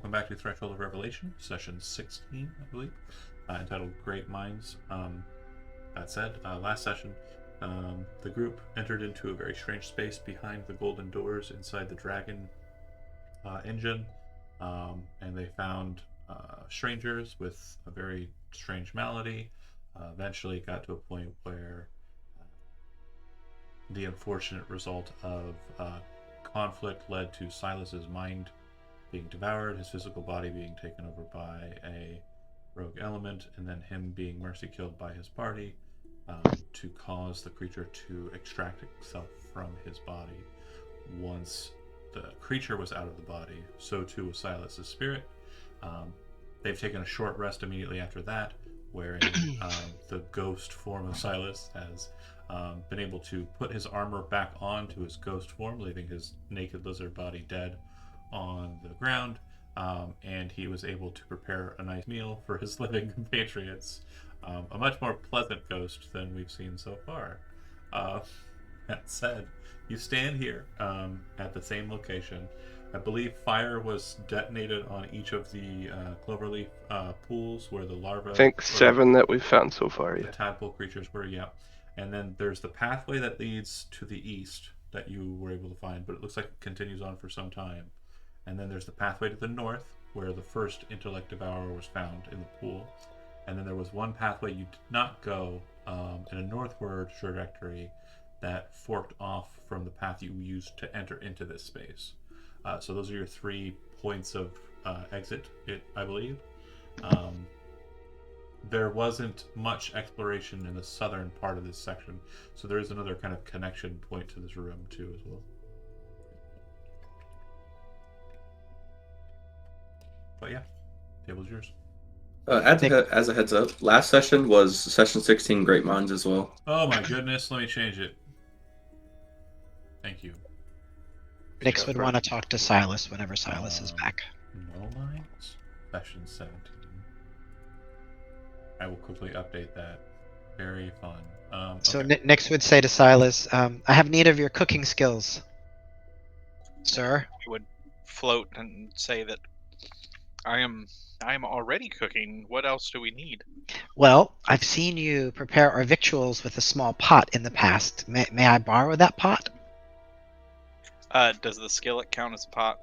welcome back to Threshold of Revelation, session 16, I believe, entitled Great Minds. That said, last session, the group entered into a very strange space behind the golden doors inside the dragon engine, and they found strangers with a very strange malady. Eventually got to a point where the unfortunate result of conflict led to Silas's mind being devoured, his physical body being taken over by a rogue element, and then him being mercy killed by his party to cause the creature to extract itself from his body. Once the creature was out of the body, so too was Silas's spirit. They've taken a short rest immediately after that, wherein the ghost form of Silas has been able to put his armor back on to his ghost form, leaving his naked lizard body dead on the ground, and he was able to prepare a nice meal for his living compatriots. A much more pleasant ghost than we've seen so far. That said, you stand here at the same location. I believe fire was detonated on each of the cloverleaf pools where the larvae. I think 7 that we've found so far. The Yeah. tadpole creatures were, yeah. And then there's the pathway that leads to the east that you were able to find, but it looks like it continues on for some time. And then there's the pathway to the north, where the first intellect devourer was found in the pool. And then there was one pathway you did not go in a northward trajectory that forked off from the path you used to enter into this space. So those are your 3 points of exit, I believe. There wasn't much exploration in the southern part of this section, so there is another kind of connection point to this room too as well. But yeah, table's yours. As a heads up, last session was session 16 Great Minds as well. Oh my goodness, let me change it. Thank you. Nix would want to talk to Silas whenever Silas is back. No Minds, session 17. I will quickly update that. Very fun. So okay. Nix would say to Silas, I have need of your cooking skills, sir. I would float and say that I am already cooking. What else do we need? Well, I've seen you prepare our victuals with a small pot in the past. May I borrow that pot? Does the skillet count as a pot?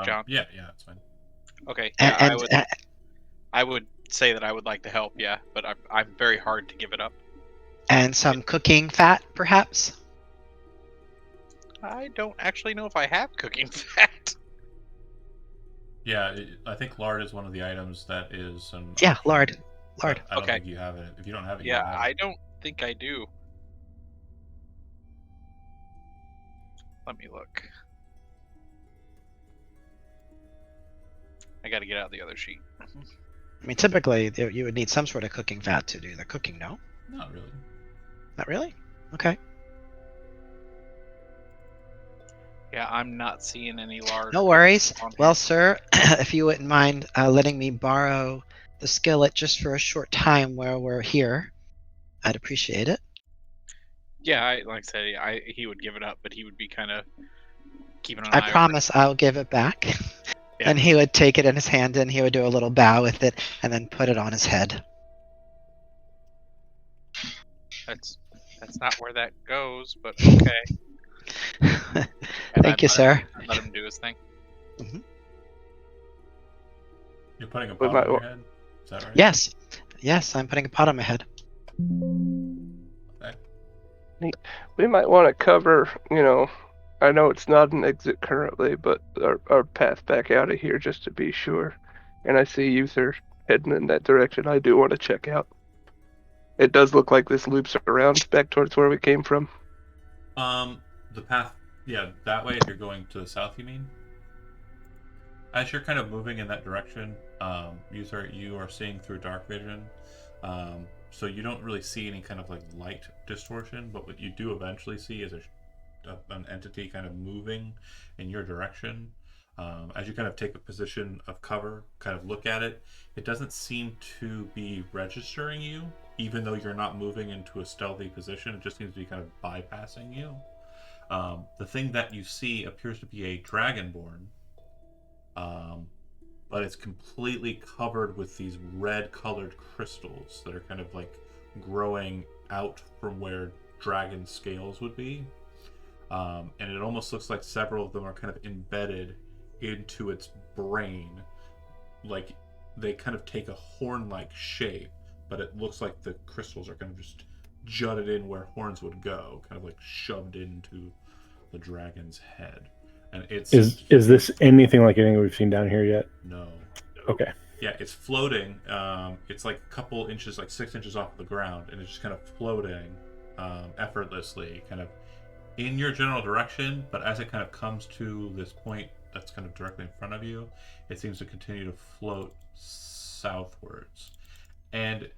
John? Yeah, it's fine. Okay. Yeah, And I would say that I would like to help, yeah, but I'm very hard to give it up. And some cooking fat, perhaps? I don't actually know if I have cooking fat. Yeah, I think lard is one of the items that is an Yeah, option, lard. but I don't Okay. think you have it. If you don't have it, you Yeah, don't have I it. don't think I do. Let me look. I gotta get out the other sheet. I mean, typically you would need some sort of cooking fat to do the cooking, no? Not really. Not really? Okay. Yeah, I'm not seeing any lard. No worries. on here. Well, sir, if you wouldn't mind letting me borrow the skillet just for a short time while we're here, I'd appreciate it. Yeah, like I said, he would give it up, but he would be kind of keeping an eye I over it. promise I'll give it back. Yeah. And he would take it in his hand and he would do a little bow with it and then put it on his head. That's not where that goes, but okay. And Thank you, sir. I let him do his thing. You're putting a We pot might on your wa- head? Is that right? Yes, I'm putting a pot on my head. Okay. We might want to cover, I know it's not an exit currently, but our path back out of here just to be sure. And I see you, sir, heading in that direction. I do want to check out. It does look like this loops around back towards where we came from. The path, yeah, that way if you're going to the south, you mean? As you're kind of moving in that direction, you are seeing through dark vision, so you don't really see any kind of like light distortion, but what you do eventually see is an entity kind of moving in your direction. As you kind of take a position of cover, kind of look at it, it doesn't seem to be registering you, even though you're not moving into a stealthy position. It just seems to be kind of bypassing you. The thing that you see appears to be a dragonborn, but it's completely covered with these red-colored crystals that are kind of like growing out from where dragon scales would be. And it almost looks like several of them are kind of embedded into its brain. Like they kind of take a horn-like shape, but it looks like the crystals are kind of just jutted in where horns would go, kind of like shoved into the dragon's head. And it's Is this anything like anything we've seen down here yet? no. Okay. Yeah, it's floating. It's like a couple inches, like 6 inches off the ground, and it's just kind of floating effortlessly, kind of in your general direction. But as it kind of comes to this point that's kind of directly in front of you, it seems to continue to float southwards. And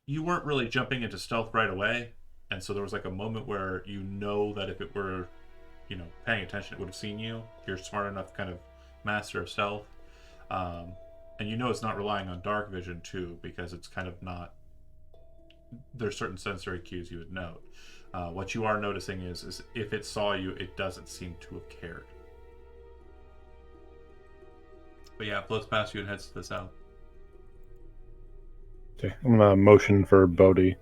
you weren't really jumping into stealth right away, and so there was like a moment where you know that if it were, paying attention, it would have seen you. You're smart enough, kind of master of stealth. And you know it's not relying on dark vision too, because it's kind of not. There's certain sensory cues you would note. What you are noticing is if it saw you, it doesn't seem to have cared. But yeah, it floats past you and heads to the south. Okay. I'm gonna motion for Bodhi.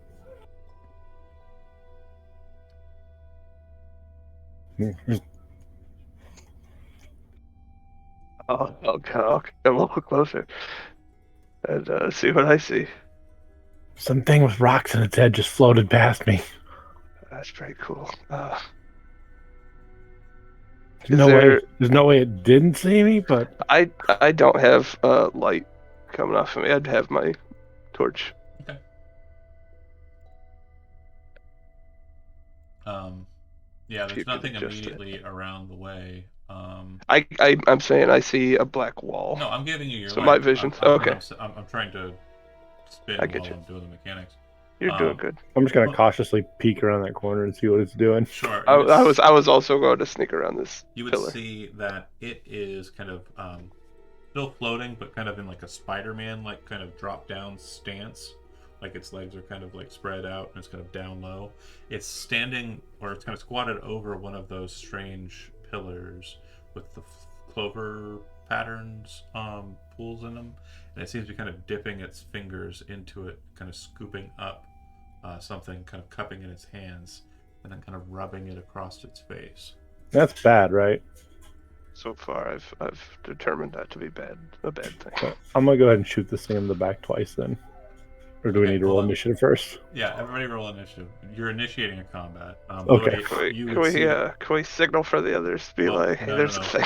I'll come a little closer and see what I see. Something with rocks in its head just floated past me. That's pretty cool. There's no way it didn't see me, but I don't have light coming off of me. I'd have my torch. Okay. Yeah, If you there's could nothing adjust it. immediately around the way. I'm saying I see a black wall. No, I'm giving you your So light. my vision. Okay. I'm trying to spin I get while you. I'm doing the mechanics. You're doing good. I'm just gonna cautiously peek around that corner and see what it's doing. Sure. I was also going to sneak around this You would pillar. see that it is kind of still floating, but kind of in like a Spider-Man like kind of drop down stance. Like its legs are kind of like spread out and it's kind of down low. It's standing, or it's kind of squatted over one of those strange pillars with the clover patterns pools in them, and it seems to be kind of dipping its fingers into it, kind of scooping up something, kind of cupping in its hands, and then kind of rubbing it across its face. That's bad, right? So far, I've determined that to be a bad thing. I'm gonna go ahead and shoot this thing in the back twice then. Or do we Okay, need to roll hold on. initiative first? Yeah, everybody roll initiative. You're initiating a combat. Okay. Can we signal for the others? Be like, hey, there's a thing.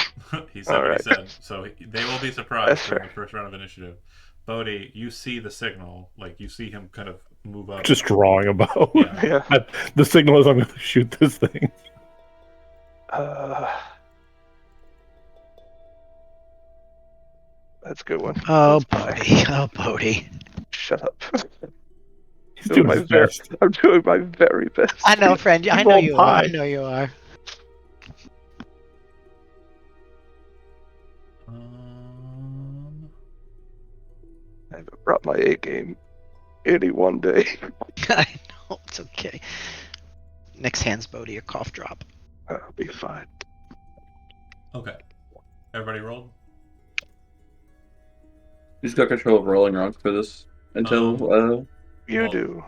He said All what right. he said, so they will be surprised That's during fair. the first round of initiative. Bodhi, you see the signal, like you see him kind of move up. Just drawing a bow. Yeah. Yeah. The signal is I'm gonna shoot this thing. That's a good one. Oh, That's fine. Bodhi. Oh, Bodhi. Shut up. He's doing his best. I'm doing my very best. I know, friend. I Keep know on you are. I high. know you are. I haven't brought my A game any one day. I know. It's okay. Next hands Bodhi a cough drop. I'll be fine. Okay. Everybody rolled? Who's got control of rolling rocks for this until You Well, do.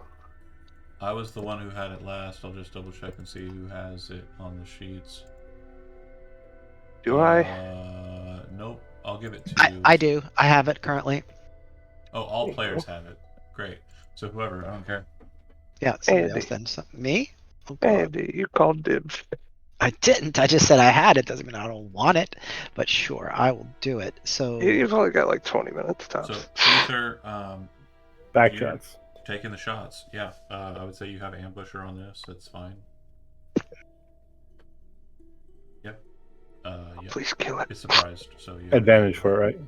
I was the one who had it last. I'll just double check and see who has it on the sheets. Do I? Nope. I'll give it to I do. I have it currently. Oh, all players have it. Great. So whoever, I don't care. Yeah, somebody Andy. else then. Me? Oh, God. Andy, you called dibs. I didn't. I just said I had it. Doesn't mean I don't want it. But sure, I will do it. So You've only got like 20 minutes tops. So Ether, Back you- shots. taking the shots. Yeah, I would say you have Ambusher on this. That's fine. Yep. Yeah. Please kill it. It's surprised. So you Advantage for it, right?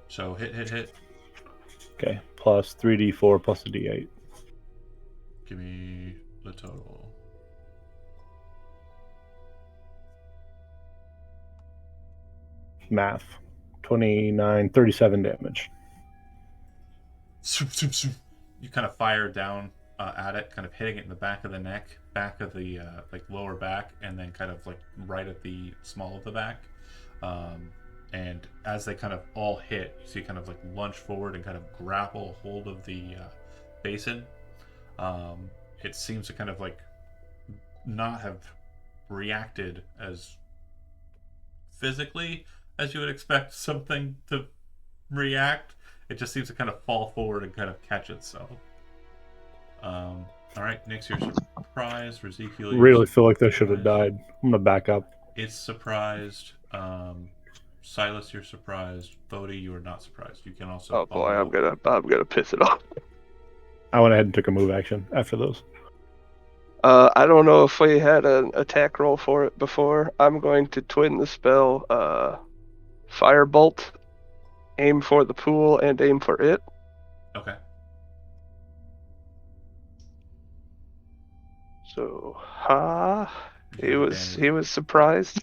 So hit. Okay. Plus 3d4 plus a d8. Give me the total. Math. 29, 37 damage. You kind of fire down at it, kind of hitting it in the back of the neck, back of the like lower back, and then kind of like right at the small of the back. And as they kind of all hit, you see kind of like lunge forward and kind of grapple hold of the basin. It seems to kind of like not have reacted as physically as you would expect something to react. It just seems to kind of fall forward and kind of catch itself. All right, Nyx, you're surprised. Ezekiel, Really feel like they should have died. I'm gonna back up. It's surprised. Silas, you're surprised. Bodhi, you are not surprised. You can also. Oh boy, I'm gonna piss it off. I went ahead and took a move action after those. I don't know if we had an attack roll for it before. I'm going to twin the spell Firebolt, aim for the pool and aim for it. Okay. So, You he have was advantage. surprised.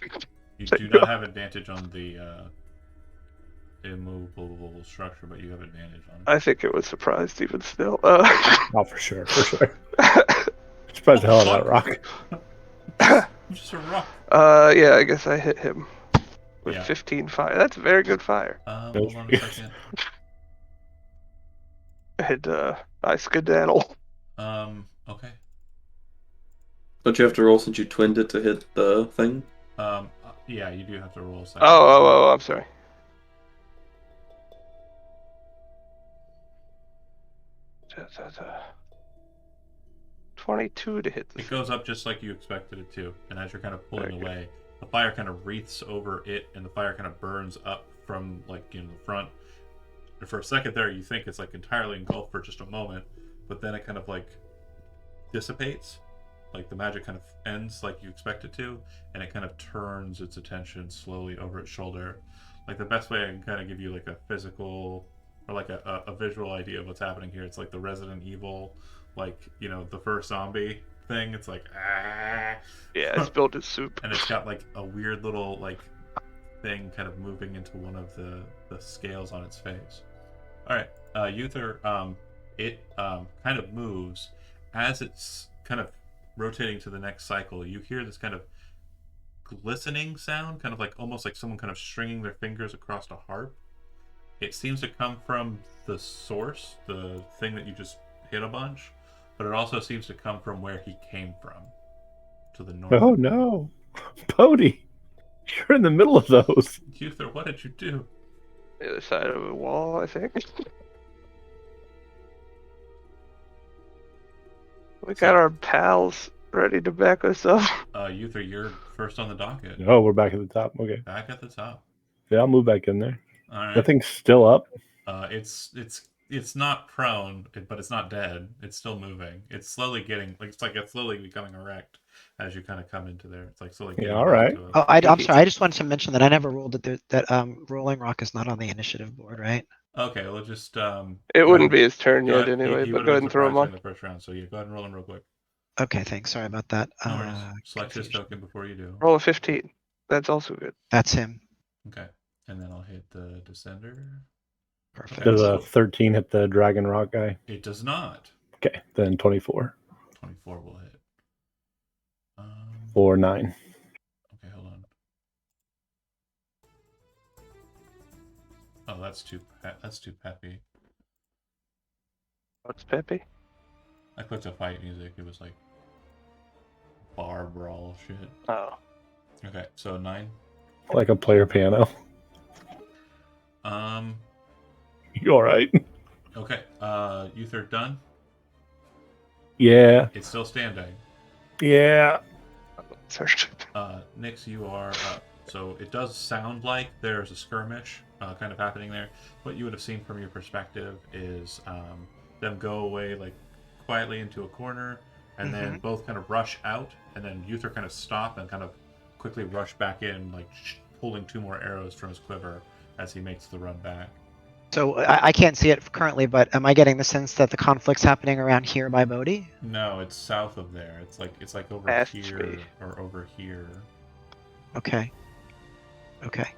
You do not have advantage on the immovable structure, but you have advantage on it. I think it was surprised even still. Oh, for sure. Surprised the hell out of that rock. Just a rock. Yeah, I guess I hit him with Yeah. 15 fire. That's a very good fire. Hold on a second. And I skedaddle. Okay. Don't you have to roll since you twinned it to hit the thing? Yeah, you do have to roll a second. Oh, I'm sorry. Da, da, da. 22 to hit the It goes up just like you expected it to, and as you're kind of pulling Okay. away, the fire kind of wreaths over it, and the fire kind of burns up from the front. And for a second there, you think it's like entirely engulfed for just a moment, but then it kind of like dissipates, like the magic kind of ends like you expect it to, and it kind of turns its attention slowly over its shoulder. Like the best way I can kind of give you like a physical or like a visual idea of what's happening here, it's like the Resident Evil, like the first zombie thing. It's like Yeah, it's built as soup. and it's got like a weird little like thing kind of moving into one of the scales on its face. All right, Uther, it kind of moves as it's kind of rotating to the next cycle. You hear this kind of glistening sound, kind of like almost like someone kind of stringing their fingers across a harp. It seems to come from the source, the thing that you just hit a bunch, but it also seems to come from where he came from, to the north. Oh no, Bodhi, you're in the middle of those. Uther, what did you do? The other side of the wall, I think. We got our pals ready to back us up. Uther, you're first on the docket. Oh, we're back at the top. Okay, Back at the top. yeah, I'll move back in there. All right. That thing's still up. It's not prone, but it's not dead. It's still moving. It's slowly getting it's slowly becoming erect as you kind of come into there. It's like slowly getting all right. into it. Oh, I'm sorry. I just wanted to mention that I never ruled that Rolling Rock is not on the initiative board, right? Okay, we'll just It wouldn't be his turn go yet ahead. anyway, He but would've go been ahead and throw him surprised on. in the first round. So yeah, go ahead and roll him real quick. Okay, thanks. Sorry about that. No worries. Select his Confusion. token before you do. Roll a 15. That's also good. That's him. Okay, and then I'll hit the descender. Perfect. Does a 13 hit the Dragon Rock guy? It does not. Okay, then 24 24 will hit. or 9. Okay, hold on. Oh, that's too peppy. What's Peppy? I clicked a fight music. It was like bar brawl shit. Oh. Okay, so 9. Like a player piano. You all right? Okay. Uther done. Yeah. It's still standing. Yeah. Search. Nyx, you are up. So it does sound like there's a skirmish kind of happening there. What you would have seen from your perspective is them go away like quietly into a corner, and then both kind of rush out, and then Uther kind of stop and kind of quickly rush back in, like pulling 2 more arrows from his quiver as he makes the run back. So I can't see it currently, but am I getting the sense that the conflict's happening around here by Bodhi? No, it's south of there. It's like over Past here me. or over here. Okay. Okay.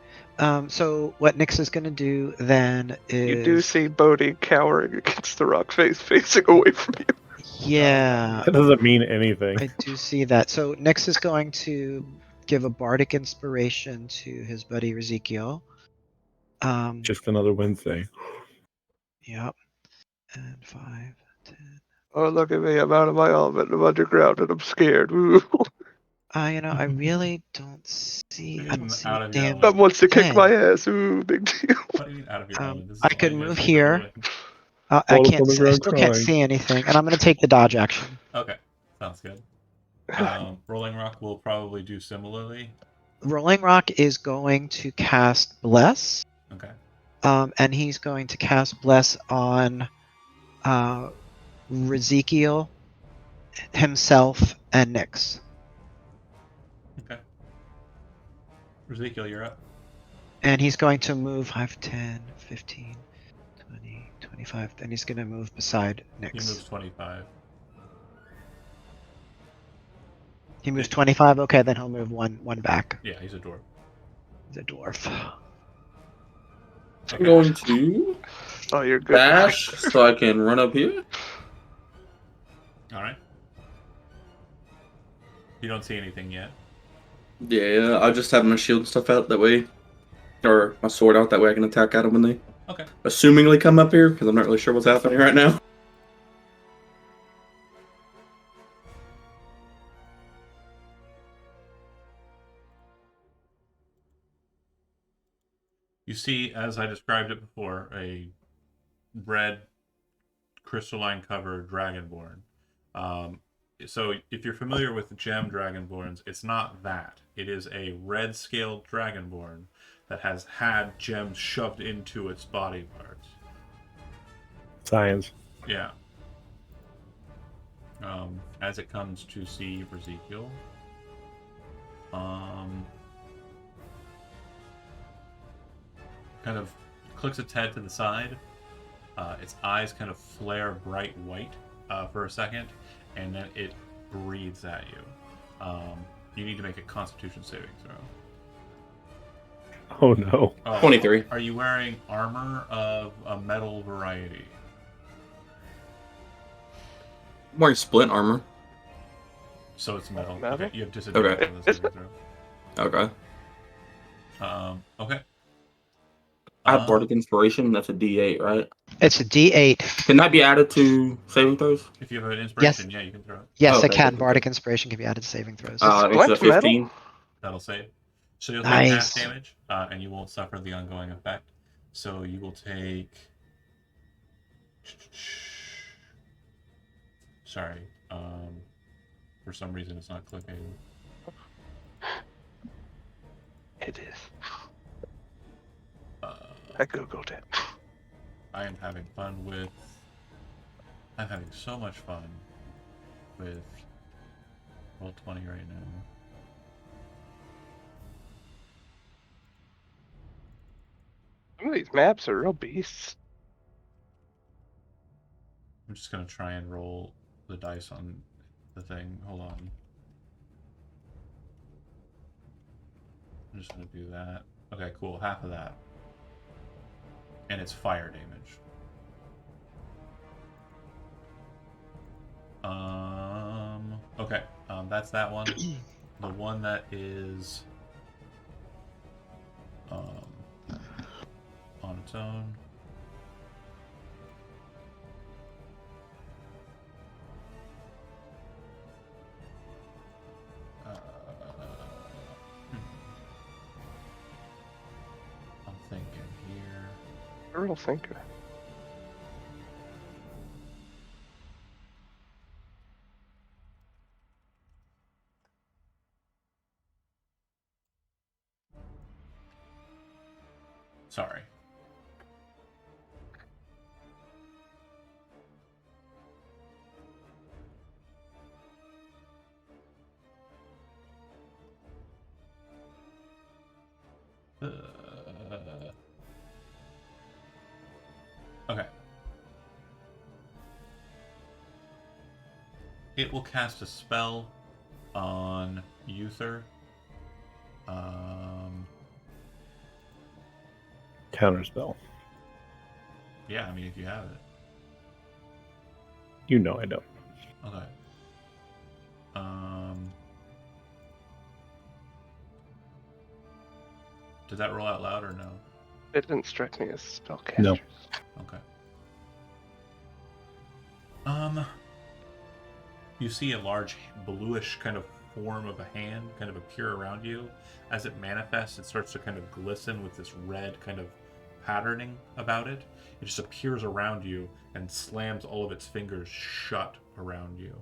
So what Nyx is going to do then is... You do see Bodhi cowering against the rock face, facing away from you. Yeah, That doesn't mean anything. I do see that. So Nyx is going to give a bardic inspiration to his buddy Ezekiel. Just another Wednesday. Yep. And 5, 10. Oh, look at me. I'm out of my element. I'm underground and I'm scared. Ooh. I really don't see. I don't see Out of your damage. element. That wants to kick Ten. my ass. Ooh, big deal. What do you mean out of your element? This is I all could you guys move are here. doing. I Fall can't. upon the I ground still can't crying. see anything, and I'm gonna take the dodge action. Okay, sounds good. Rolling Rock will probably do similarly. Rolling Rock is going to cast Bless. Okay. And he's going to cast Bless on Ezekiel, himself, and Nyx. Okay. Ezekiel, you're up. And he's going to move 5, 10, 15, 20, 25. Then he's going to move beside He Nyx. moves 25. He moves 25? Okay, then he'll move one back. Yeah, he's a dwarf. He's a dwarf. I'm going to Oh, you're good. dash so I can run up here. All right. You don't see anything yet. Yeah, I'll just have my shield and stuff out that way. Or my sword out that way I can attack at them when they Okay. assumingly come up here, because I'm not really sure what's happening right now. You see, as I described it before, a red crystalline covered dragonborn. So if you're familiar with gem dragonborns, it's not that. It is a red scaled dragonborn that has had gems shoved into its body parts. Science. Yeah. As it comes to see Ezekiel, kind of clicks its head to the side. Its eyes kind of flare bright white for a second, and then it breathes at you. You need to make a Constitution saving throw. Oh no. 23. Are you wearing armor of a metal variety? I'm wearing splint armor. So it's metal. Metal? Okay, you have disadvantage on the saving throw. Okay. Okay. I have Bardic Inspiration. That's a D8, right? It's a D8. Can that be added to saving throws? If you have an inspiration, yeah, you can throw it. Yes, Okay, it can. good. Bardic Inspiration can be added to saving throws. It's a Splint metal? 15. That'll save. So you'll take half Nice. damage, and you won't suffer the ongoing effect. So you will take. Sorry. For some reason, it's not clicking. It is. Uh, I googled it. I am having fun with. I'm having so much fun with Roll20 right now. Some of these maps are real beasts. I'm just gonna try and roll the dice on the thing. Hold on. I'm just gonna do that. Okay, cool. Half of that. And it's fire damage. Okay. That's that one. The one that is on its own. I'm thinking here. A real thinker. Sorry. Okay. It will cast a spell on Uther. Counterspell. Yeah, I mean, if you have it. You know I don't. Okay. Did that roll out loud or no? It didn't strike me as spellcaster. No. Okay. You see a large bluish kind of form of a hand kind of appear around you. As it manifests, it starts to kind of glisten with this red kind of patterning about it. It just appears around you and slams all of its fingers shut around you.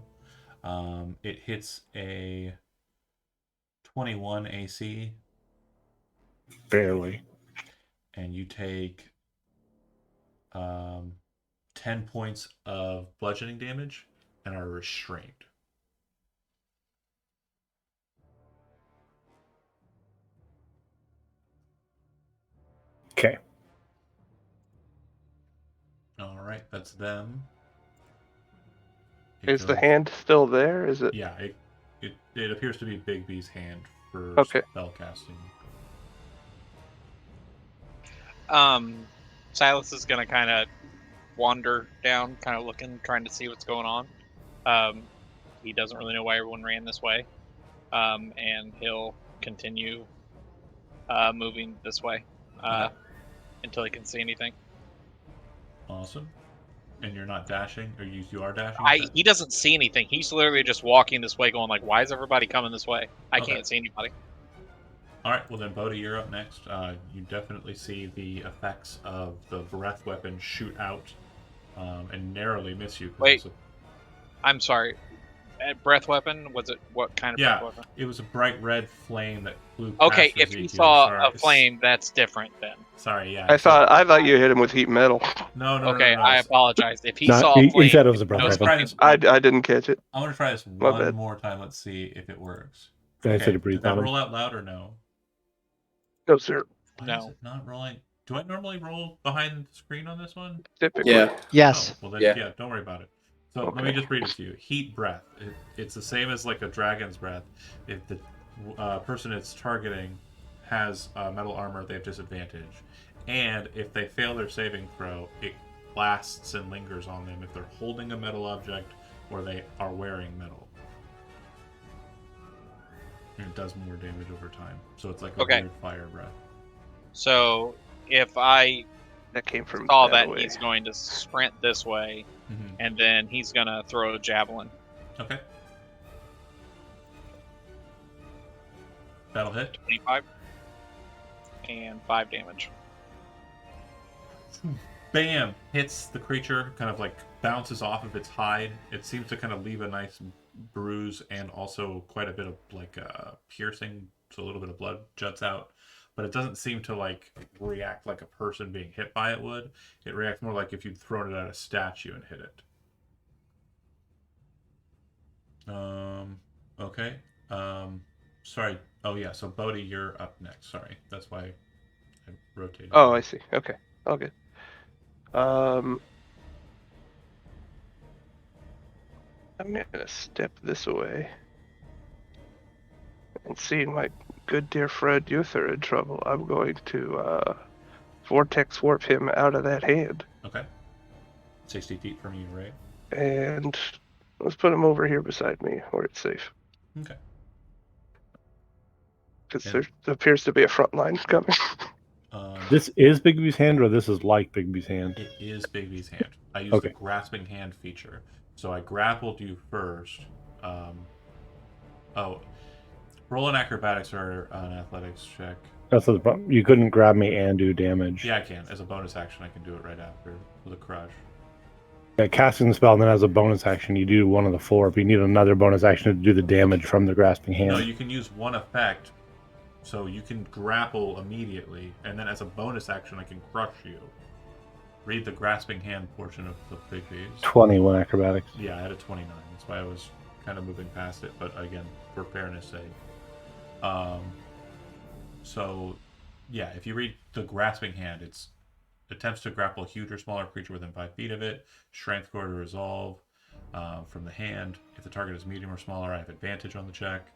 It hits a 21 AC. Barely. And you take 10 points of bludgeoning damage and are restrained. Okay. All right, that's them. Is the hand still there? Is it? Yeah, it appears to be Bigby's hand for Okay. spell casting. Silas is gonna kind of wander down, kind of looking, trying to see what's going on. He doesn't really know why everyone ran this way, and he'll continue moving this way until he can see anything. Awesome. And you're not dashing, or you are dashing? He doesn't see anything. He's literally just walking this way, going like, "Why is everybody coming this way? I Okay. can't see anybody." All right, well then, Bodhi, you're up next. You definitely see the effects of the breath weapon shoot out and narrowly miss you. 'Cause Wait. it's a- I'm sorry. Breath weapon? Was it what kind of Yeah. breath weapon? It was a bright red flame that flew past Okay, if Ezekiel. you saw Sorry. a flame, that's different then. Sorry, yeah. I thought you hit him with heat metal. No. Okay, No. I apologize. If he Not- saw a he flame, said it was a breath Let's weapon. try this. I didn't catch it. I want to try this My one bad. more time. Let's see if it works. I said to breathe did that on him. roll out loud or no? No, sir. Why No. is it not rolling? Do I normally roll behind the screen on this one? Typically. Yeah. Yes. Oh, well then, Yeah. yeah, don't worry about it. So let me Okay. just read it to you. Heat breath. It's the same as like a dragon's breath. If the person it's targeting has metal armor, they have disadvantage. And if they fail their saving throw, it lasts and lingers on them if they're holding a metal object or they are wearing metal. And it does more damage over time. So it's like a Okay. weird fire breath. so if I That came from saw that, way. he's going to sprint this way, Mm-hmm. and then he's gonna throw a javelin. Okay. That'll hit. 25 and 5 damage. Bam! Hits the creature, kind of like bounces off of its hide. It seems to kind of leave a nice bruise and also quite a bit of like piercing, so a little bit of blood juts out. But it doesn't seem to like react like a person being hit by it would. It reacts more like if you'd thrown it at a statue and hit it. Okay. Sorry. Oh yeah. So Bodhi, you're up next. Sorry, that's why I rotated. Oh, I see. Okay. All good. I'm gonna step this away. And seeing my good dear friend Uther in trouble, I'm going to vortex warp him out of that hand. Okay. 60 feet from you, right? And let's put him over here beside me where it's safe. Okay. Because Yeah. there appears to be a front line coming. This is Bigby's hand, or this is like Bigby's hand? It is Bigby's hand. I used Okay. the grasping hand feature. So I grappled you first. Roll an acrobatics or an athletics check. That's the problem. You couldn't grab me and do damage. Yeah, I can. As a bonus action, I can do it right after with a crush. Yeah, casting the spell, and then as a bonus action, you do one of the four. But you need another bonus action to do the damage from the grasping hand. No, you can use one effect. So you can grapple immediately, and then as a bonus action, I can crush you. Read the grasping hand portion of the Bigby's. 21 acrobatics. Yeah, I had a 29. That's why I was kind of moving past it. But again, for fairness' sake. So, yeah, if you read the grasping hand, it's attempts to grapple a huge or smaller creature within 5 feet of it. Strength score to resolve from the hand. If the target is medium or smaller, I have advantage on the check.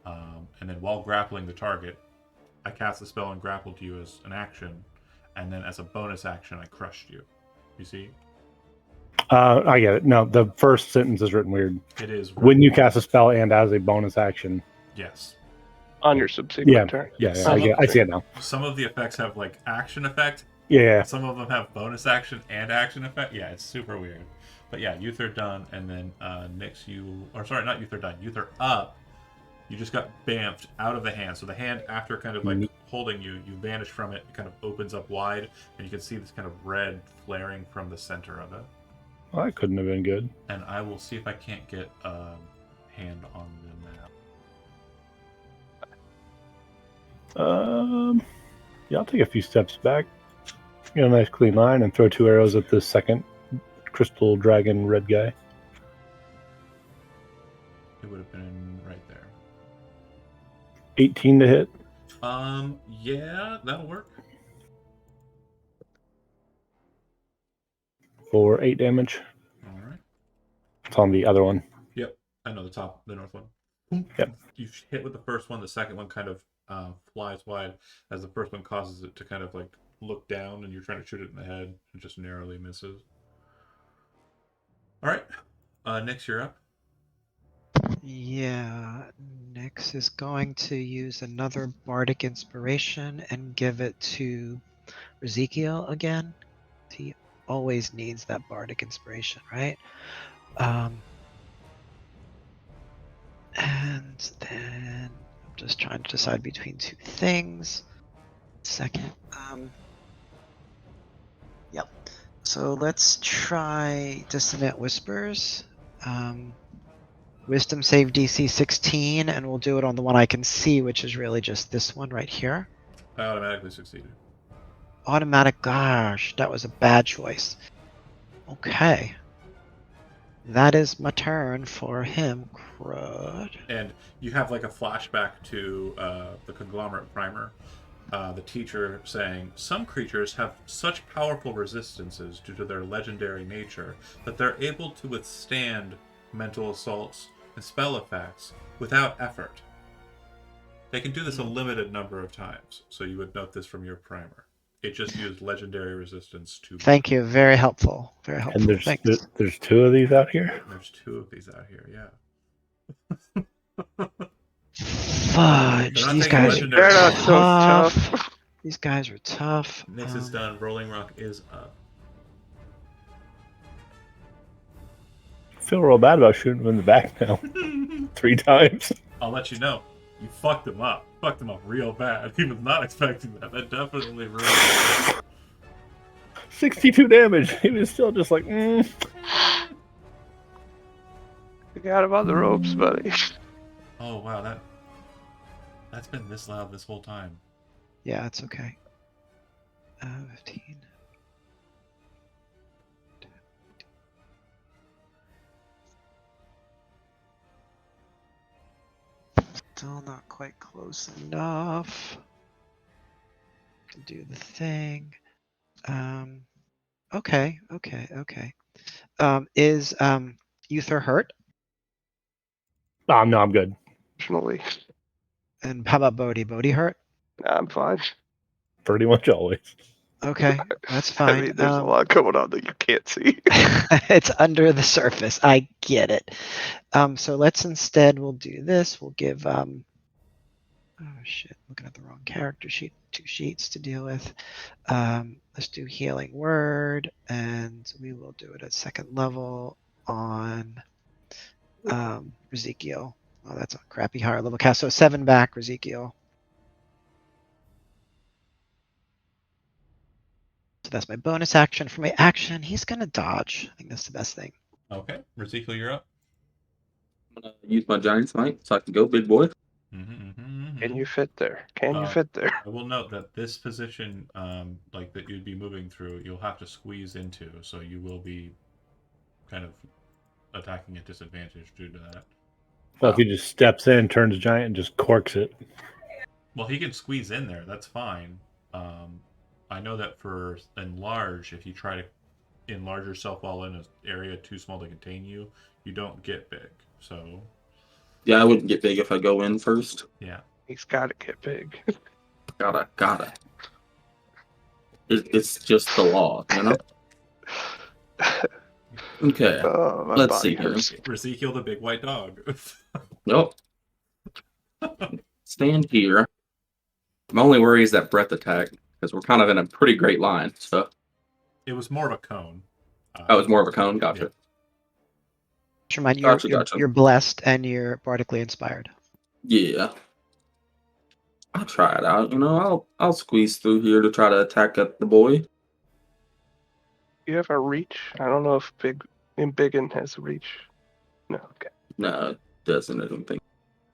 And then while grappling the target, I cast the spell and grappled you as an action. And then as a bonus action, I crushed you. You see? I get it. No, the first sentence is written weird. It is. When you cast a spell and as a bonus action. Yes. on your subsequent turn. Yeah, Some I see it now. Some of the effects have like action effect. Yeah. Some of them have bonus action and action effect. Yeah, it's super weird. But yeah, Uther done, and then Nyx, not Uther done. Uther up. You just got bamfed out of the hand. So the hand, after kind of like holding you, you vanish from it. It kind of opens up wide, and you can see this kind of red flaring from the center of it. Well, that couldn't have been good. And I will see if I can't get a hand on the map. Yeah, I'll take a few steps back, get a nice clean line, and throw 2 arrows at this second crystal dragon red guy. It would have been right there. 18 to hit. Yeah, that'll work. For 8 damage. All right. It's on the other one. Yep, I know the north one. Yep. You hit with the first one. The second one kind of flies wide as the first one causes it to kind of like look down, and you're trying to shoot it in the head, and just narrowly misses. All right, Nyx, you're up. Yeah, Nyx is going to use another bardic inspiration and give it to Ezekiel again. He always needs that bardic inspiration, right? And then I'm just trying to decide between 2 things. Second. Yep. So let's try Dissonant Whispers. Wisdom save DC 16, and we'll do it on the one I can see, which is really just this one right here. I automatically succeeded. Automatic, gosh, that was a bad choice. Okay. That is my turn for him, crud. And you have like a flashback to the conglomerate primer. The teacher saying, some creatures have such powerful resistances due to their legendary nature that they're able to withstand mental assaults and spell effects without effort. They can do this a limited number of times, so you would note this from your primer. It just used legendary resistance to... Thank you, very helpful. Very helpful. And Thanks. there's 2 of these out here? There's 2 of these out here, yeah. Fudge, these taking guys legendary They're not are so tough. tough. These guys are tough. Nyx is done. Rolling Rock is up. I feel real bad about shooting him in the back now. 3 times. I'll let you know. You fucked him up. Fucked him up real bad. He was not expecting that. That definitely ruined it. 62 damage. He was still just like, You got him on the ropes, buddy. Oh wow, that's been this loud this whole time. Yeah, it's okay. 15. Still not quite close enough to do the thing. Okay. Is Uther hurt? no, I'm good. Unfortunately, And how about Bodhi? Bodhi hurt? I'm fine. Pretty much always. Okay, that's I fine. mean, there's a lot going on that you can't see. It's under the surface. I get it. So we'll do this. We'll give oh shit, looking at the wrong character sheet. 2 sheets to deal with. Let's do Healing Word, and we will do it at 2nd level on Ezekiel. Oh, that's a crappy higher level cast. So 7 back, Ezekiel. So that's my bonus action. For my action, he's gonna dodge. I think that's the best thing. Okay, Ezekiel, you're up. I'm gonna use my giant smite so I can go, big boy. Can you fit there? Can you fit there? I will note that this position, like that you'd be moving through, you'll have to squeeze into, so you will be kind of attacking at disadvantage due to that. Well, if he just steps in, turns giant, and just corks it. Well, he can squeeze in there. That's fine. I know that for enlarge, if you try to enlarge yourself while in an area too small to contain you, you don't get big. So Yeah, I wouldn't get big if I go in first. yeah. He's got to get big. Gotta. It's just the law, you know? Okay, Oh, let's see here. Ezekiel the big white dog. Nope. stand here. My only worry is that breath attack, because we're kind of in a pretty great line. So, It was more of a cone. oh, it's more of a cone. Gotcha. Just remind you, Gotcha. you're blessed and you're bardically inspired. Yeah. I'll try it out. I'll squeeze through here to try to attack at the boy. You have a reach? I don't know if Embiggen has reach. No, okay. No, it doesn't. I don't think.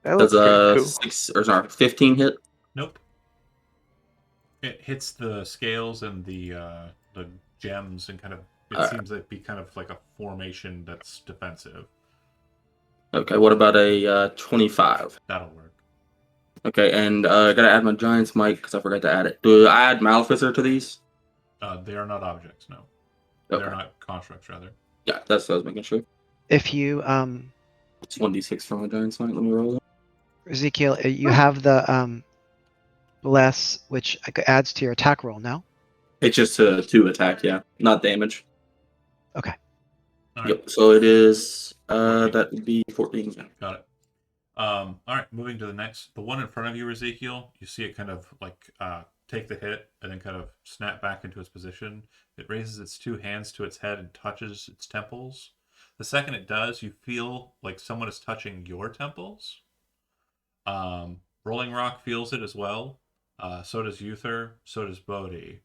That looks Does pretty cool. 15 hit? Nope. It hits the scales and the gems and kind of. It seems to be kind of like a formation that's defensive. Okay, what about a 25? That'll work. Okay, and I gotta add my Giant's Might because I forgot to add it. Do I add Maleficer to these? They are not objects, no. Okay. They're not constructs, rather. Yeah, that's what I was making sure. If you It's 1d6 for my Giant's Might. Let me roll it. Ezekiel, you have the bless, which adds to your attack roll now. It's just a 2 attack, yeah, not damage. Okay. All right. Yep. So it is that would be 14. Yeah. Got it. All right, moving to the next. The one in front of you, Ezekiel, you see it kind of like take the hit and then kind of snap back into its position. It raises its 2 hands to its head and touches its temples. The second it does, you feel like someone is touching your temples. Rolling Rock feels it as well. So does Uther. So does Bodhi.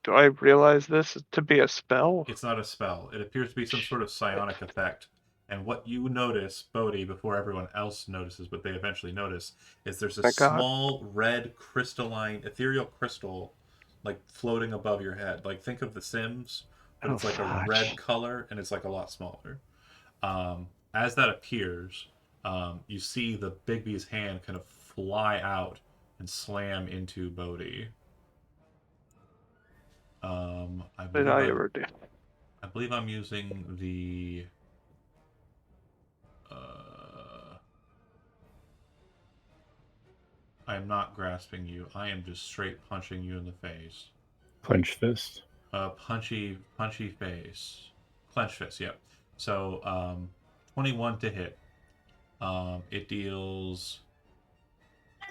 Do I realize this to be a spell? It's not a spell. It appears to be some sort of psionic effect. And what you notice, Bodhi, before everyone else notices, but they eventually notice, is there's a small red crystalline, ethereal crystal, like floating above your head. Like think of The Sims, but it's like a red color and it's like a lot smaller. As that appears, you see the Bigby's hand kind of fly out and slam into Bodhi. What did I ever do? I believe I'm using the. I am not grasping you. I am just straight punching you in the face. Clench fist. Punchy face. Clench fist, yep. So, 21 to hit. It deals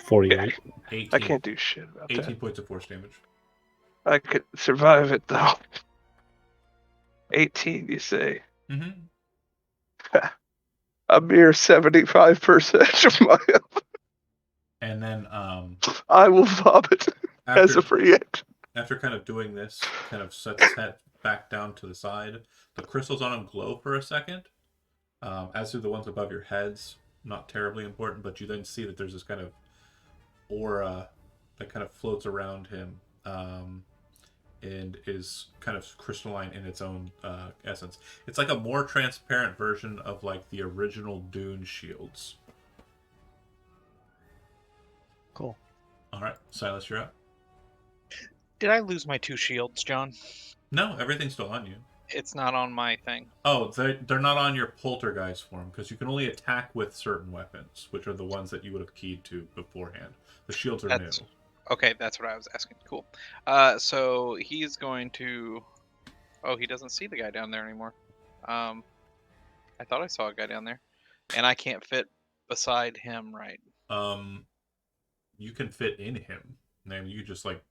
48. 18, I can't do shit about 18 that. points of force damage. I could survive it though. 18, you say? Mm-hmm. A mere 75% of my health. And then, I will vomit as a free action. After kind of doing this, kind of sets his head back down to the side. The crystals on him glow for a second, as do the ones above your heads. Not terribly important, but you then see that there's this kind of aura that kind of floats around him, and is kind of crystalline in its own essence. It's like a more transparent version of like the original Dune shields. Cool. All right, Silas, you're up. Did I lose my 2 shields, John? No, everything's still on you. It's not on my thing. Oh, they're not on your poltergeist form because you can only attack with certain weapons, which are the ones that you would have keyed to beforehand. The shields are new. Okay, that's what I was asking. Cool. So he's going to. Oh, he doesn't see the guy down there anymore. I thought I saw a guy down there, and I can't fit beside him, right? You can fit in him. And you just like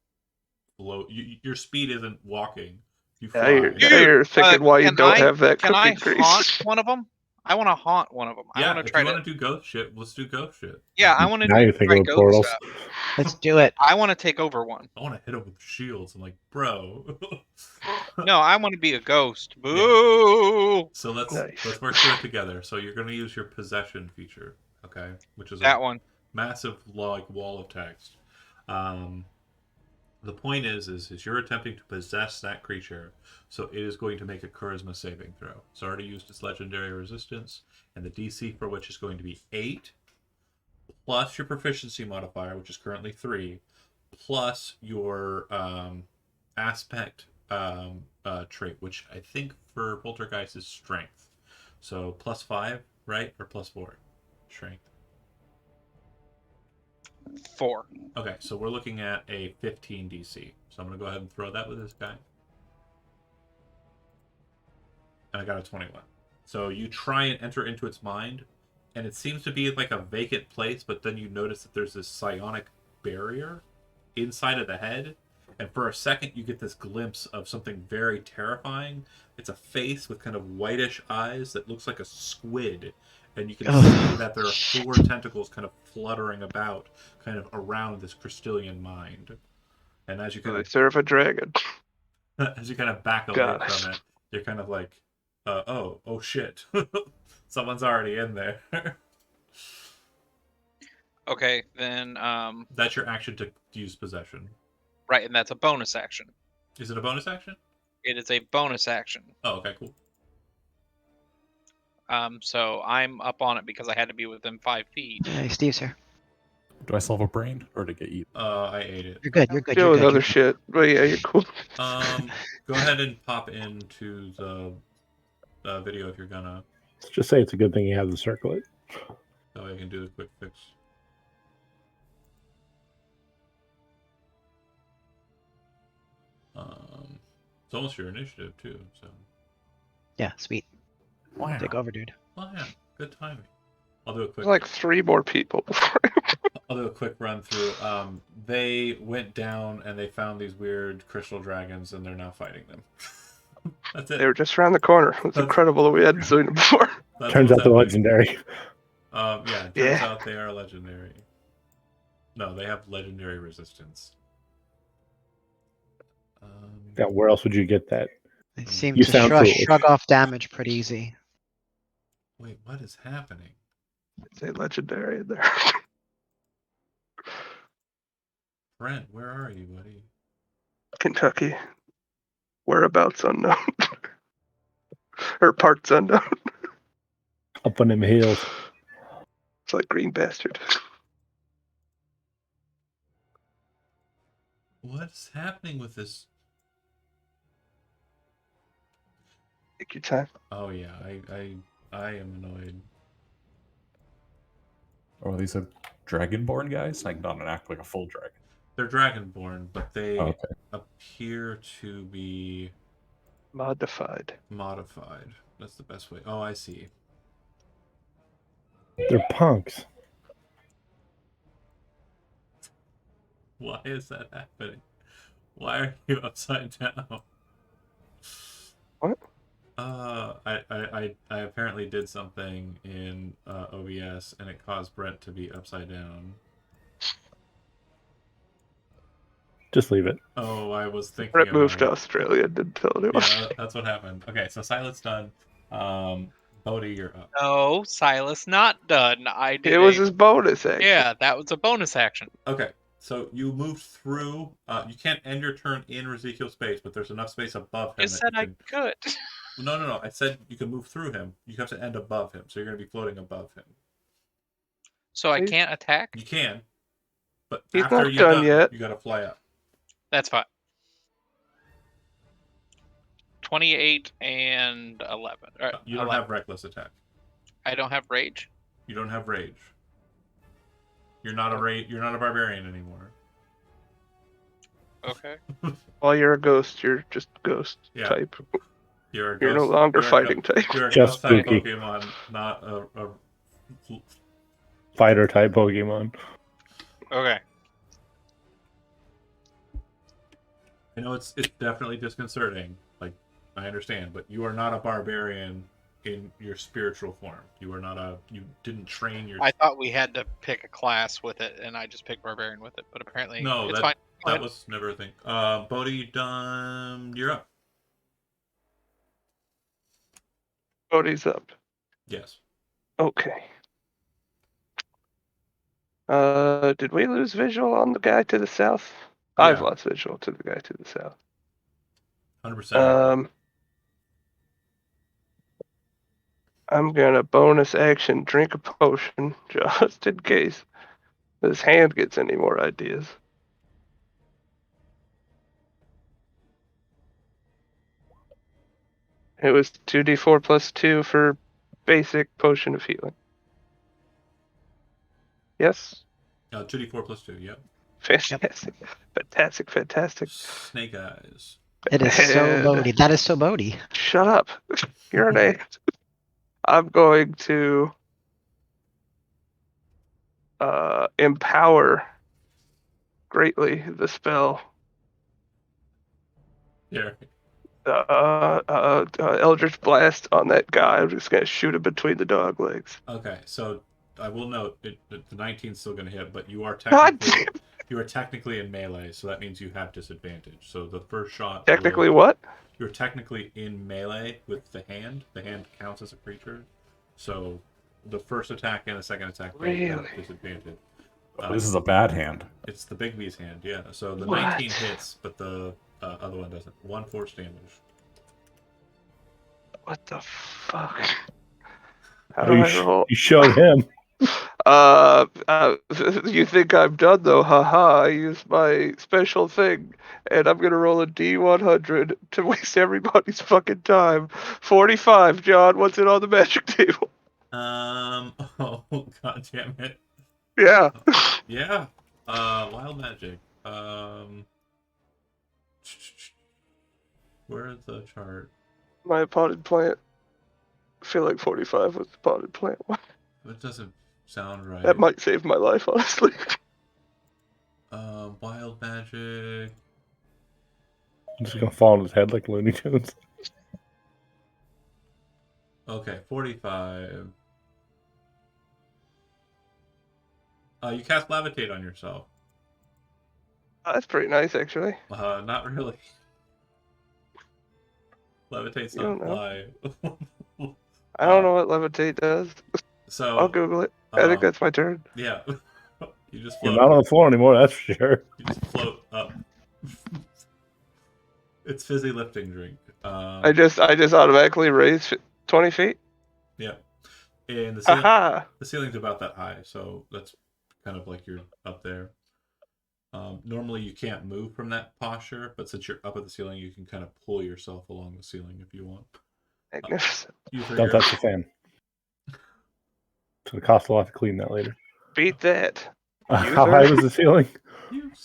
float. Your speed isn't walking. You fly. You're thinking why you don't have that Can I cookie grease. haunt one of them? I want to haunt one of them. Yeah, I want to if try you want to do ghost shit, let's do ghost shit. Yeah, I want to. Now you're thinking of portals. Let's do it. I want to take over one. I want to hit him with shields. I'm like, bro. No, I want to be a ghost. Boo! Yeah. So let's work through it together. So you're going to use your possession feature, okay? Which is that one. Massive like wall of text. The point is you're attempting to possess that creature, so it is going to make a charisma saving throw. It's already used its legendary resistance, and the DC for which is going to be 8, plus your proficiency modifier, which is currently 3, plus your aspect trait, which I think for Poltergeist is strength. So +5, right? Or +4? Strength. 4. Okay, so we're looking at a 15 DC. So I'm going to go ahead and throw that with this guy. And I got a 21. So you try and enter into its mind, and it seems to be like a vacant place, but then you notice that there's this psionic barrier inside of the head, and for a second you get this glimpse of something very terrifying. It's a face with kind of whitish eyes that looks like a squid, and you can see that there are 4 tentacles kind of fluttering about, kind of around this Crystallian mind. And as you kind They of serve a dragon. as you kind of back away Gosh. from it, you're kind of like, oh shit, someone's already in there. Okay, then That's your action to use possession. right, and that's a bonus action. Is it a bonus action? It is a bonus action. Oh, okay, cool. So I'm up on it because I had to be within 5 feet. Hey, Steve's here. Do I still have a brain, or did it get eaten? I ate it. You're good. You're good. Deal You're with good. other You're shit. But yeah, you're cool. Go ahead and pop into the video if you're gonna, Let's just say it's a good thing you have the circlet. so I can do the quick fix. It's almost your initiative too, so. Yeah, sweet. Wow. Take over, dude. Oh yeah, good timing. I'll do a quick. There's like 3 more people before. I'll do a quick run through. They went down and they found these weird crystal dragons, and they're now fighting them. That's it. They were just around the corner. It's That's- incredible that we hadn't seen them before. That's Turns what's out they're happening. legendary. Yeah, it turns Yeah. out they are legendary. No, they have legendary resistance. Yeah, where else would you get that? They seem You to sound foolish. shrug off damage pretty easy. Wait, what is happening? Say legendary in there. Brent, where are you, buddy? Kentucky. Whereabouts unknown. Or parts unknown. Up on them hills. It's like Green Bastard. What's happening with this? Take your time. Oh yeah, I am annoyed. Or are these a dragonborn guys? Like not an act like a full dragon. They're dragonborn, but they Oh, okay. appear to be Modified. modified. That's the best way. Oh, I see. They're punks. Why is that happening? Why are you upside down? What? I apparently did something in OBS and it caused Brent to be upside down. Just leave it. Oh, I was thinking. Brett about moved it. to Australia and didn't tell anyone. Yeah, that's what happened. Okay, so Silence done. Bodhi, you're up. No, Silas, not done. I did. It was his bonus action. Yeah, that was a bonus action. Okay, so you moved through. You can't end your turn in Ezekiel's space, but there's enough space above him. You said I could. No. I said you can move through him. You have to end above him, so you're going to be floating above him. So I He's- can't attack? You can, but He's after not you're done yet. you got to fly up. That's fine. 28 and 11. You don't 11. have reckless attack. I don't have rage. You don't have rage. You're not You're not a barbarian anymore. Okay. While you're a ghost, you're just ghost Yeah. type. You're a You're no ghost- longer you're a fighting go- type. You're a Just ghost type spooky. Pokemon, not a Fighter type Pokemon. Okay. I know it's definitely disconcerting. Like, I understand, but you are not a barbarian in your spiritual form. You are not you didn't train your. I thought we had to pick a class with it, and I just picked barbarian with it. But apparently, No, it's that- fine. that was never a thing. Bodhi, you're up. Bodhi's up. Yes. Okay. Did we lose visual on the guy to the south? I've Yeah. lost visual to the guy to the south. 100%. I'm gonna bonus action drink a potion just in case this hand gets any more ideas. It was 2d4 plus 2 for basic potion of healing. Yes? 2d4 plus 2, yep. Fantastic. Fantastic, fantastic. Snake eyes. It is so And- Bodhi. That is so Bodhi. Shut up. You're an ant. I'm going to empower greatly the spell. Here. Eldritch Blast on that guy. I'm just gonna shoot him between the dog legs. Okay, so I will note the 19's still going to hit, but you are God technically in melee, so that means you have disadvantage. So the first shot Technically, what? You're technically in melee with the hand. The hand counts as a creature, so the first attack and the second attack both have Really? disadvantage. This is a bad hand. It's the Big B's hand, yeah. So the What? 19 hits, but the other one doesn't. 1 force damage. What the fuck? How do You, I roll? you showed him. You think I'm done though? Haha! I used my special thing, and I'm gonna roll a D100 to waste everybody's fucking time. 45, John. What's it on the magic table? Oh god damn it. Yeah. Yeah. Wild magic. Where's the chart? My potted plant. I feel like 45 was the potted plant one. It doesn't sound right. That might save my life, honestly. Wild magic. I'm just gonna fall on his head like Looney Tunes. Okay, 45. You cast levitate on yourself. That's pretty nice, actually. Not really. Levitate's You not don't know. fly. I don't know what levitate does. So I'll Google it. I think that's my turn. yeah. You just You're float. not on the floor anymore, that's for sure. You just float up. It's fizzy lifting drink. I just automatically raise 20 feet. Yeah. And the ceiling, Aha! the ceiling's about that high, so that's kind of like you're up there. Normally you can't move from that posture, but since you're up at the ceiling, you can kind of pull yourself along the ceiling if you want. Magnificent. Don't touch the fan. It's gonna cost a lot to clean that later. Beat that. How high was the ceiling?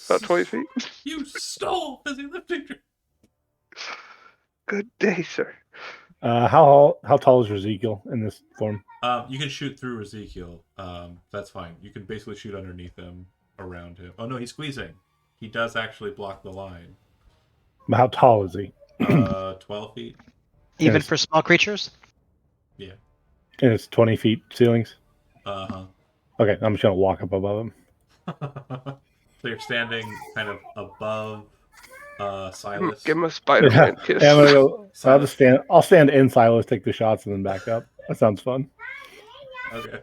About 20 feet. You stole fizzy lifting drink. Good day, sir. How tall is Ezekiel in this form? You can shoot through Ezekiel. That's fine. You can basically shoot underneath him, around him. Oh no, he's squeezing. He does actually block the line. How tall is he? 12 feet. Even Yes. for small creatures? Yeah. And it's 20 feet ceilings? Uh Okay, I'm just gonna walk up above him. huh. So you're standing kind of above Silas. Give him a Spider-Man kiss. Yeah, I'm gonna go. Silas. I'll stand in Silas, take the shots, and then back up. That sounds fun. Okay.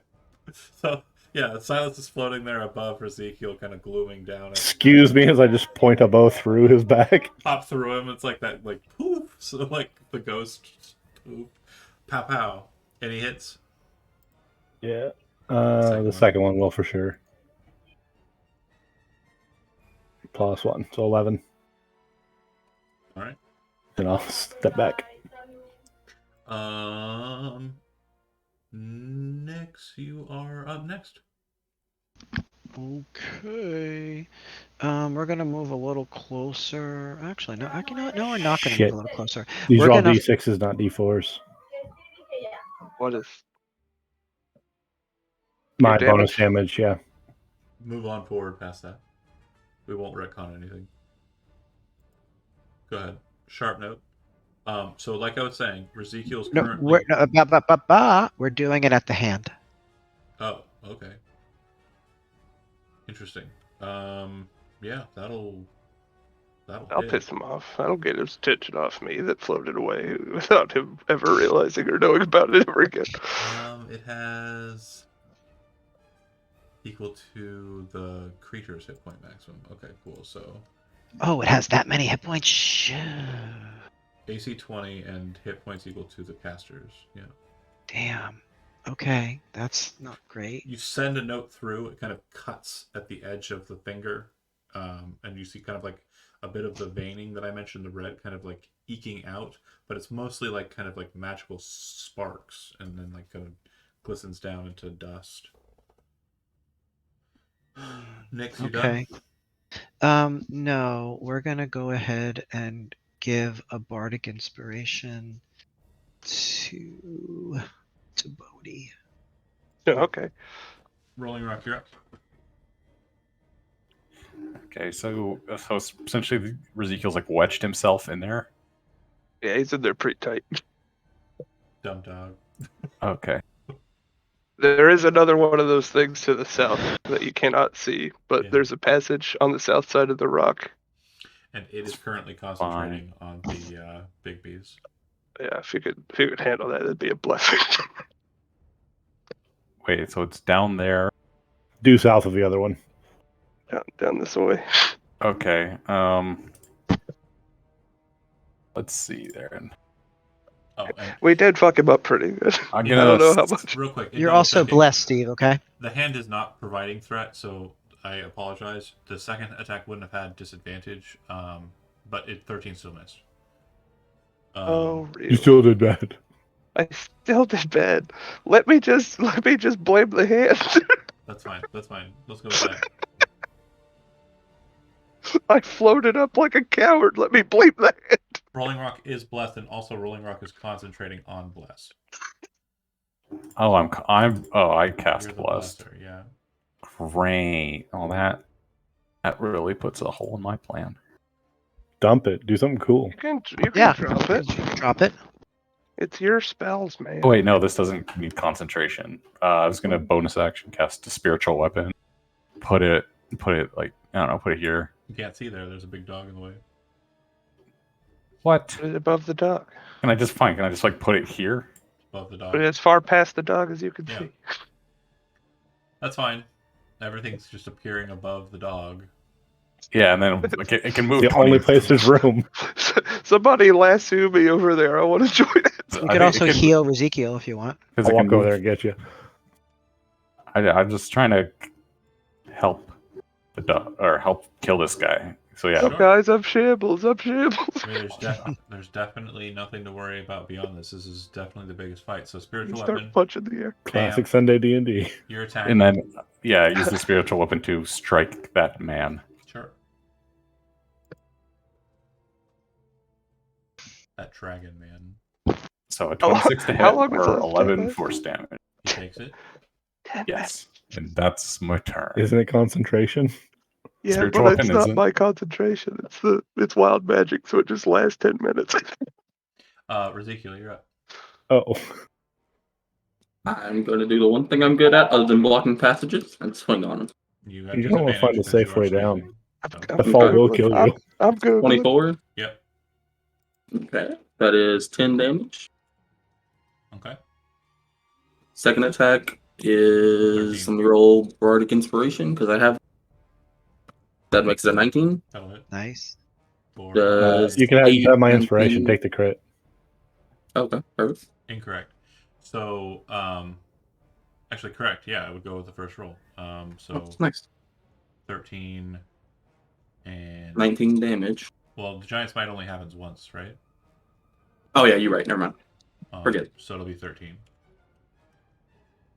So yeah, Silas is floating there above Ezekiel, kind of glooming down and Excuse me as I just point a bow through his back. pop through him. It's like that, like poof. So like the ghost poof, pow pow, and he hits. Yeah. Second The one. second one will for sure. +1, so 11. All right. And I'll step back. Next, you are up next. Okay. We're gonna move a little closer. Actually, no. You know what? No, we're not gonna Shit. move a little closer. These We're are all gonna- D6s, not D4s. What is? My Your bonus damage, yeah. Move on forward past that. We won't retcon anything. Go ahead. Sharp note. So like I was saying, Ezekiel's No, currently. we're doing it at the hand. Oh, okay. Interesting. Yeah, that'll I'll hit. piss him off. That'll get his attention off me that floated away without him ever realizing or knowing about it ever again. It has equal to the creature's hit point maximum. Okay, cool. So Oh, it has that many hit points. Shoo. AC 20 and hit points equal to the caster's. Yeah. Damn. Okay, that's not great. You send a note through. It kind of cuts at the edge of the finger, and you see kind of like a bit of the veining that I mentioned, the red kind of like eking out, but it's mostly like kind of like magical sparks, and then like kind of glistens down into dust. Nick, you done? Okay. No, we're gonna go ahead and give a bardic inspiration to Bodhi. Okay. Rolling Rock, you're up. Okay, so essentially, Ezekiel's like wedged himself in there. Yeah, he's in there pretty tight. Dumb dog. Okay. There is another one of those things to the south that you cannot see, but Yeah. there's a passage on the south side of the rock. And it is currently concentrating on the big bees. Yeah, if you could handle that, it'd be a blessing. Wait, so it's down there. Due south of the other one. down this way. Okay. Let's see there. Oh, and We did fuck him up pretty good. I'm Yeah, I gonna. don't know how much. real quick. You're double also checking. blessed, Steve, okay? The hand is not providing threat, so I apologize. The second attack wouldn't have had disadvantage, but 13 still missed. Oh, You really? still did bad. I still did bad. Let me just blame the hand. That's fine. That's fine. Let's go with that. I floated up like a coward. Let me blame the hand. Rolling Rock is blessed, and also Rolling Rock is concentrating on bless. Oh, I cast You're the blessed. blesser, yeah. Great. Oh, that really puts a hole in my plan. Dump it. Do something cool. You can Yeah. drop it. Drop it. It's your spells, man. Oh wait, no, this doesn't need concentration. I was gonna bonus action cast a spiritual weapon. Put it like I don't know. Put it here. You can't see there. There's a big dog in the way. What? Put it above the dog. Can I just like put it here? Above the dog. Put it as far past the dog as you can Yeah. see. That's fine. Everything's just appearing above the dog. Yeah, and then like, it can move. The 20 only place there's room. Somebody lasso me over there. I want to join it. You I could think also it can- heal Ezekiel if you want. 'cause I'll it walk can over move. there and get you. I'm just trying to help the dog or help kill this guy. So yeah, Sure. Guys, I'm shambles. I'm shambles. I mean, there's definitely nothing to worry about beyond this. This is definitely the biggest fight. So spiritual Start weapon, punching the air. Classic Sunday D&D. your attack. and then use the spiritual weapon to strike that man. Sure. That dragon man. So a How long- 26 to hit how long was or that 11 attack? force damage. He takes it. Yes, and that's my turn. Isn't it concentration? Yeah, Spiritual but it's weapon not isn't- my concentration. It's wild magic, so it just lasts 10 minutes. Ezekiel, you're up. Oh. I'm going to do the one thing I'm good at, other than blocking passages, and swing on him. You got You're gonna wanna find a disadvantage safe because you way are down. sleeping. The fall will kill you. I'm good. 24. Yep. Okay, that is 10 damage. Okay. Second attack is 13. let me roll Bardic Inspiration because I have. That makes it a 19. That'll hit. Nice. For Does You can have my 8 inspiration. and- Take the crit. Okay, perfect. incorrect. So, actually correct. Yeah, I would go with the first roll. So Oh, nice. 13 and 19 damage. well, the giant smite only happens once, right? Oh yeah, you're right. Never mind. Forget. So it'll be 13.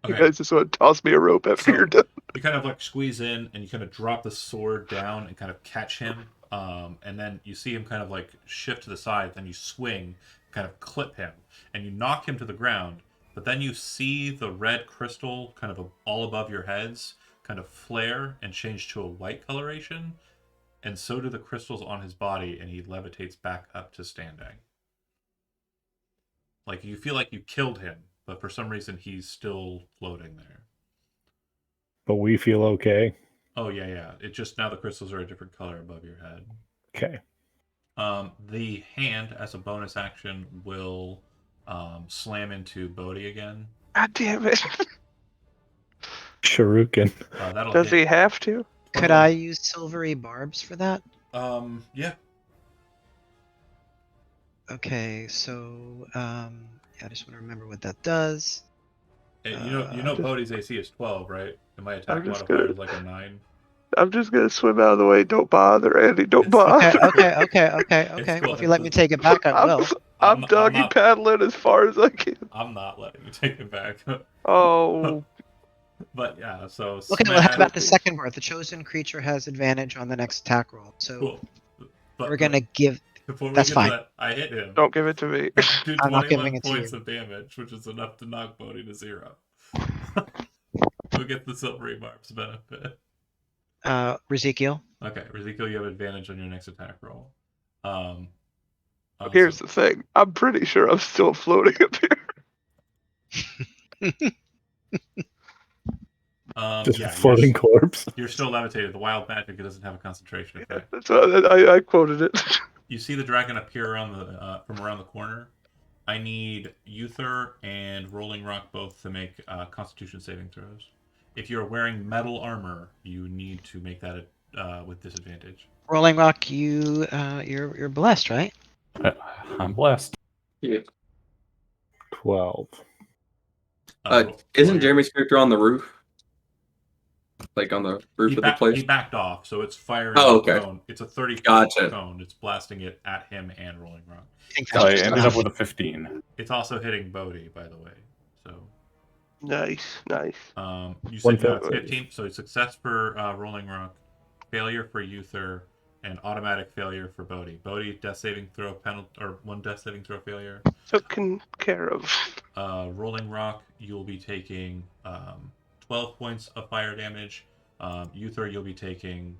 You Okay. guys just want to toss me a rope after So- you're done. You kind of like squeeze in and you kind of drop the sword down and kind of catch him. And then you see him kind of like shift to the side. Then you swing, kind of clip him, and you knock him to the ground. But then you see the red crystal kind of all above your heads kind of flare and change to a white coloration. And so do the crystals on his body, and he levitates back up to standing. Like you feel like you killed him, but for some reason he's still floating there. But we feel okay. Oh yeah. It just now the crystals are a different color above your head. Okay. The hand, as a bonus action, will slam into Bodhi again. God damn it. Shuriken. That'll Does hit. he have to? Could I use silvery barbs for that? Yeah. Okay, so yeah, I just want to remember what that does. And you know, just- Bodhi's AC is 12, right? And my attack I'm just modifier gonna- is like a 9. I'm just gonna swim out of the way. Don't bother, Andy. Don't It's- bother. Okay. cool. Well, if you let me take it back, I will. I'm doggy not, paddling as far as I can. I'm not letting you take it back. Oh, But yeah, so Okay, well, how smash- about the second part? The chosen creature has advantage on the next attack roll. So Cool. But we're gonna give. before we that's get fine. to that, I hit him. don't give it to me. Do I'm not 21 giving it to points you. of damage, which is enough to knock Bodhi to 0. Who gets the silvery barbs benefit? Ezekiel. Okay, Ezekiel, you have advantage on your next attack roll. Um, Here's so- the thing. I'm pretty sure I'm still floating up here. Just yeah, a floating corpse. you're still levitated. The wild magic doesn't have a concentration effect. That's why I quoted it. You see the dragon appear around the from around the corner. I need Uther and Rolling Rock both to make Constitution saving throws. If you're wearing metal armor, you need to make that with disadvantage. Rolling Rock, you're blessed, right? I'm blessed. Yeah. 12. Isn't Jeremy's character on the roof? Like on the roof of the place? He backed off, so it's firing. Oh, okay. Cone. It's a 30-foot Gotcha. cone. It's blasting it at him and Rolling Rock. I think So that's I just ended enough. up with a 15. It's also hitting Bodhi, by the way. So Nice. you said you got 150. 15, so success for Rolling Rock, failure for Uther, and automatic failure for Bodhi. Bodhi, death saving throw penalty, or 1 death saving throw failure. Taken care of. Rolling Rock, you'll be taking 12 points of fire damage. Uther, you'll be taking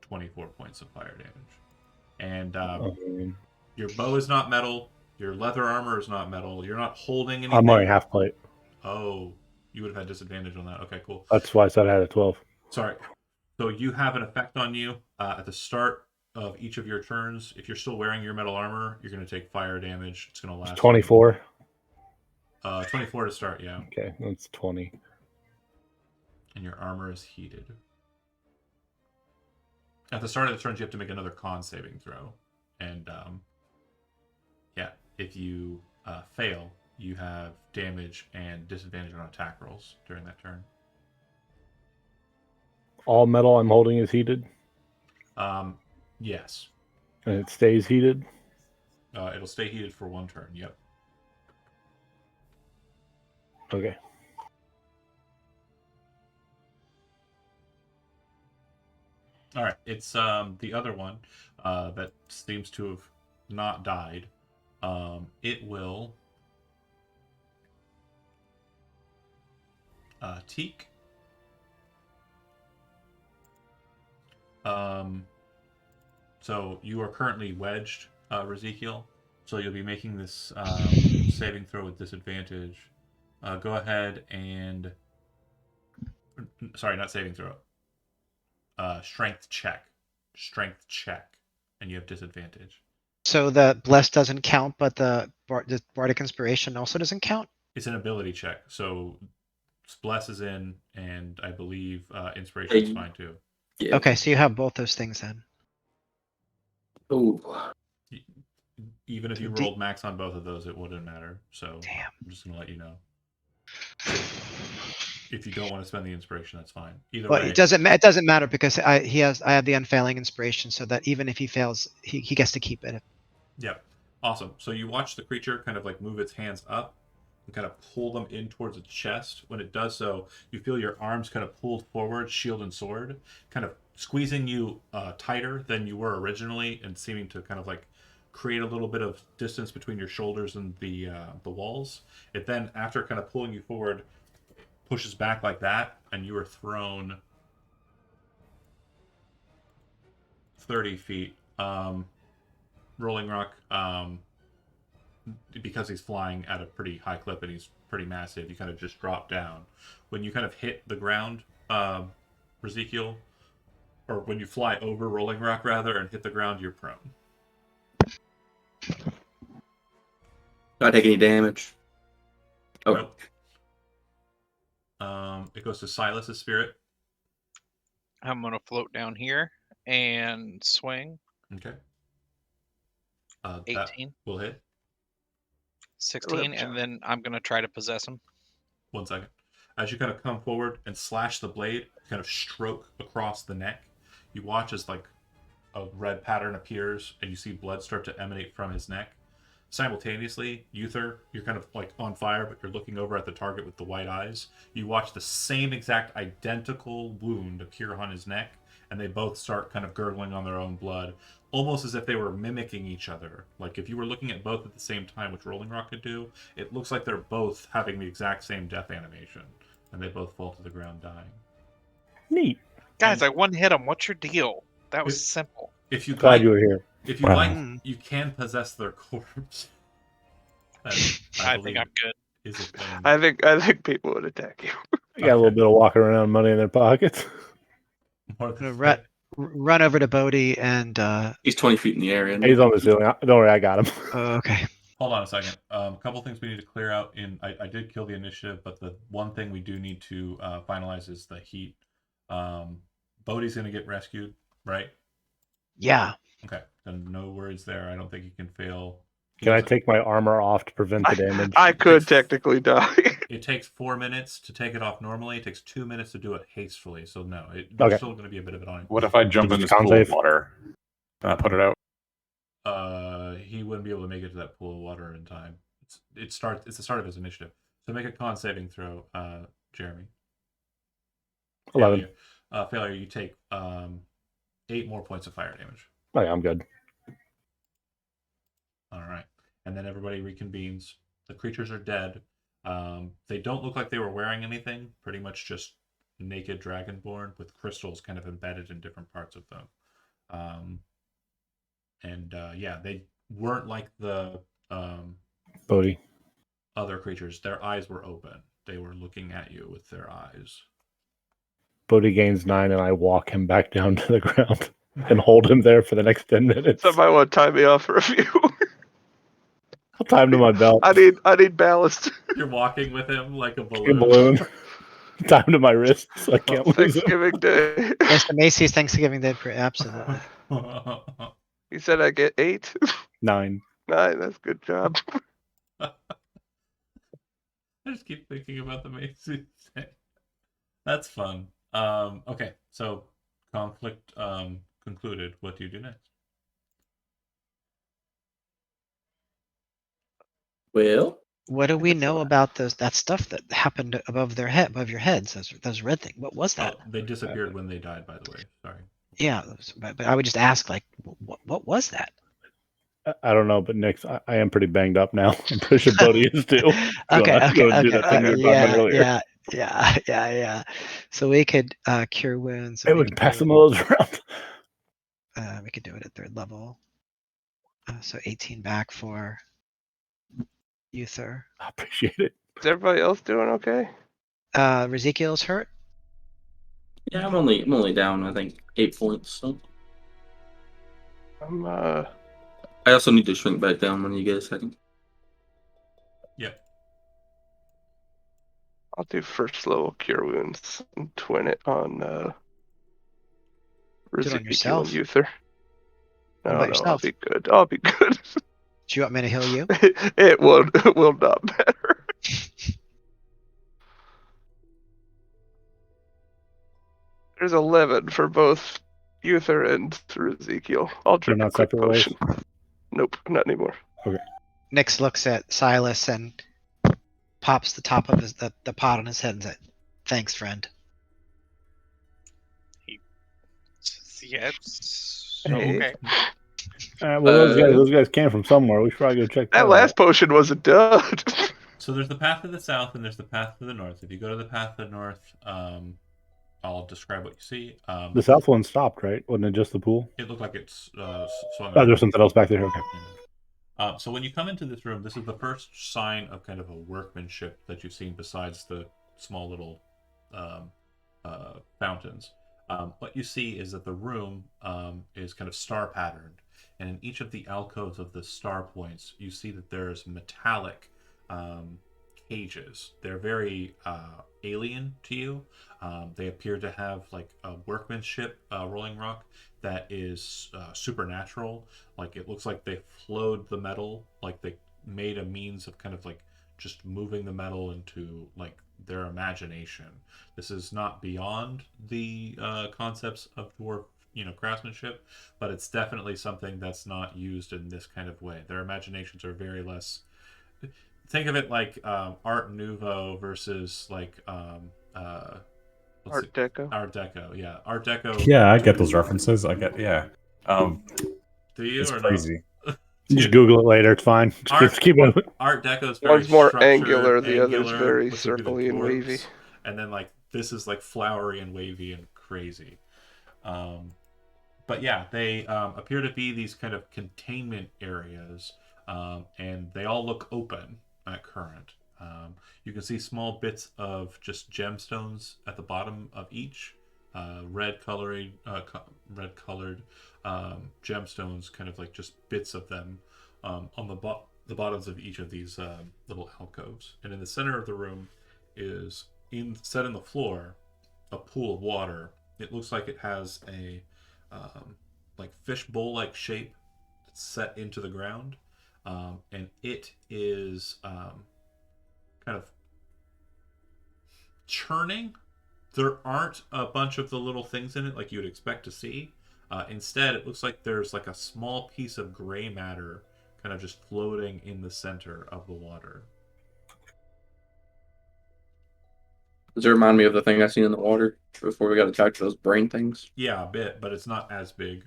24 points of fire damage. And your bow is not metal. Your leather armor is not metal. You're not holding anything. I'm wearing half plate. Oh, you would have had disadvantage on that. Okay, cool. That's why I said I had a 12. Sorry. So you have an effect on you at the start of each of your turns. If you're still wearing your metal armor, you're going to take fire damage. It's going to last 24. 24 to start, yeah. Okay, that's 20. And your armor is heated. At the start of the turns, you have to make another con saving throw. And yeah, if you fail, you have damage and disadvantage on attack rolls during that turn. All metal I'm holding is heated, Yes. and it stays heated. It'll stay heated for 1 turn, yep. Okay. All right, it's the other one that seems to have not died. It will Teak. So you are currently wedged, Ezekiel. So you'll be making this saving throw with disadvantage. Go ahead and sorry, not saving throw. Strength check, and you have disadvantage. So the bless doesn't count, but the bardic inspiration also doesn't count. It's an ability check, so bless is in, and I believe inspiration is fine too. Yeah. Okay, so you have both those things then. Ooh. Even if you rolled max on both of those, it wouldn't matter. So Damn. I'm just gonna let you know. If you don't want to spend the inspiration, that's fine. Either Well, way, it doesn't matter because I have the unfailing inspiration, so that even if he fails, he gets to keep it. Yep. Awesome. So you watch the creature kind of like move its hands up and kind of pull them in towards its chest. When it does so, you feel your arms kind of pulled forward, shield and sword, kind of squeezing you tighter than you were originally, and seeming to kind of like create a little bit of distance between your shoulders and the walls. It then, after kind of pulling you forward, pushes back like that, and you are thrown 30 feet. Rolling Rock, because he's flying at a pretty high clip and he's pretty massive, you kind of just drop down. When you kind of hit the ground, Ezekiel, or when you fly over Rolling Rock rather and hit the ground, you're prone. Not take any damage. Oh, Nope. It goes to Silas's spirit. I'm gonna float down here and swing. Okay. 18, That will hit. 16, and then I'm gonna try to possess him. 1 second. As you kind of come forward and slash the blade, kind of stroke across the neck, you watch as like a red pattern appears and you see blood start to emanate from his neck. Simultaneously, Uther, you're kind of like on fire, but you're looking over at the target with the white eyes. You watch the same exact identical wound appear on his neck, and they both start kind of gurgling on their own blood, almost as if they were mimicking each other. Like if you were looking at both at the same time, which Rolling Rock could do, it looks like they're both having the exact same death animation. and they both fall to the ground dying. Neat. Guys, And- I one hit him. What's your deal? That was It- simple. If you Glad like, you were here. if you Wow. like, you can possess their corpse. That, I think believe I'm good. is a thing. I think people would attack you. They got a little bit of walking around money in their pockets. More I'm gonna than run over to Bodhi and He's 20 feet in the air. He's on the ceiling. Don't worry, I got him. okay. Hold on a second. A couple things we need to clear out. I did kill the initiative, but the one thing we do need to finalize is the heat. Bodhi's going to get rescued, right? Yeah. Okay. Then no worries there. I don't think he can fail. He Can I doesn't- take my armor off to prevent the damage? I could technically die. It takes 4 minutes to take it off normally. It takes 2 minutes to do it hastefully. So no, there's Okay. still going to be a bit of it on him. What if I jump in Just this con pool of save? water? Can I put it out? He wouldn't be able to make it to that pool of water in time. It's the start of his initiative. So make a con saving throw, Jeremy. 11. Failure, you take 8 more points of fire damage. Oh, yeah, I'm good. All right. And then everybody reconvenes. The creatures are dead. They don't look like they were wearing anything. Pretty much just naked dragonborn with crystals kind of embedded in different parts of them. Yeah, they weren't like the Bodhi. other creatures. Their eyes were open. They were looking at you with their eyes. Bodhi gains 9, and I walk him back down to the ground and hold him there for the next 10 minutes. Somebody want to tie me off for a few. I'll tie him to my belt. I need ballast. You're walking with him like a A balloon. balloon. Tie him to my wrist so I can't lose him. Thanksgiving Day. Yes, the Macy's Thanksgiving Day. Absolutely. You said I get 8? 9. 9, that's a good job. I just keep thinking about the Macy's thing. That's fun. Okay, so conflict concluded. What do you do next? Well, What do we know about that stuff that happened above your heads? Those red thing. What was that? Oh, they disappeared when they died, by the way. Sorry. Yeah, but I would just ask, like, what was that? I don't know, but Nick, I am pretty banged up now. I'm pretty sure Bodhi is too. Okay, Go and do that thing we were talking about earlier. yeah. So we could cure wounds. Hey, we can pass some of those around. We could do it at 3rd level. So 18 back for Uther. I appreciate it. Is everybody else doing okay? Ezekiel's hurt. yeah, I'm only down, I think, 8 points. So I also need to shrink back down when you get a second. Yep. I'll do first level cure wounds and twin it on it on Ezekiel yourself? and Uther. What No, about I'll yourself? be good. I'll be good. Do you want me to heal you? It will not matter. There's 11 for both Uther and Ezekiel. I'll drink not a quick separate ways? potion. Nope, not anymore. Nyx looks at Silas and pops the top of the pot on his head and says, "Thanks, friend." Yes. Hey. Okay. Well, those guys came from somewhere. We should probably go check That out. last potion was a dud. So there's the path to the south and there's the path to the north. If you go to the path to the north, I'll describe what you see. The south one stopped, right? Wasn't it just the pool? It looked like it's swung. Oh, there's something else back there. Okay. So when you come into this room, this is the first sign of kind of a workmanship that you've seen besides the small little fountains. What you see is that the room is kind of star patterned, and in each of the alcoves of the star points, you see that there's metallic cages. They're very alien to you. They appear to have like a workmanship rolling rock that is supernatural. Like it looks like they flowed the metal, like they made a means of kind of like just moving the metal into like their imagination. This is not beyond the concepts of dwarf, craftsmanship, but it's definitely something that's not used in this kind of way. Their imaginations are very less. Think of it like Art Nouveau versus like Art Deco. Art Deco, yeah. Art Deco. Yeah, I get those references. Yeah. Do you It's or crazy. Just Google it later. It's fine. Just keep it. Art Deco's very One's more structured, angular, the other's very which would be the circly and dwarves. wavy. and then like this is like flowery and wavy and crazy. But yeah, they appear to be these kind of containment areas, and they all look open at current. You can see small bits of just gemstones at the bottom of each, red colored gemstones, kind of like just bits of them on the bottoms of each of these little alcoves. And in the center of the room is set in the floor a pool of water. It looks like it has a like fishbowl like shape set into the ground, and it is kind of churning. There aren't a bunch of the little things in it like you would expect to see. Instead, it looks like there's like a small piece of gray matter kind of just floating in the center of the water. Does it remind me of the thing I seen in the water before we got attacked? Those brain things. Yeah, a bit, but it's not as big.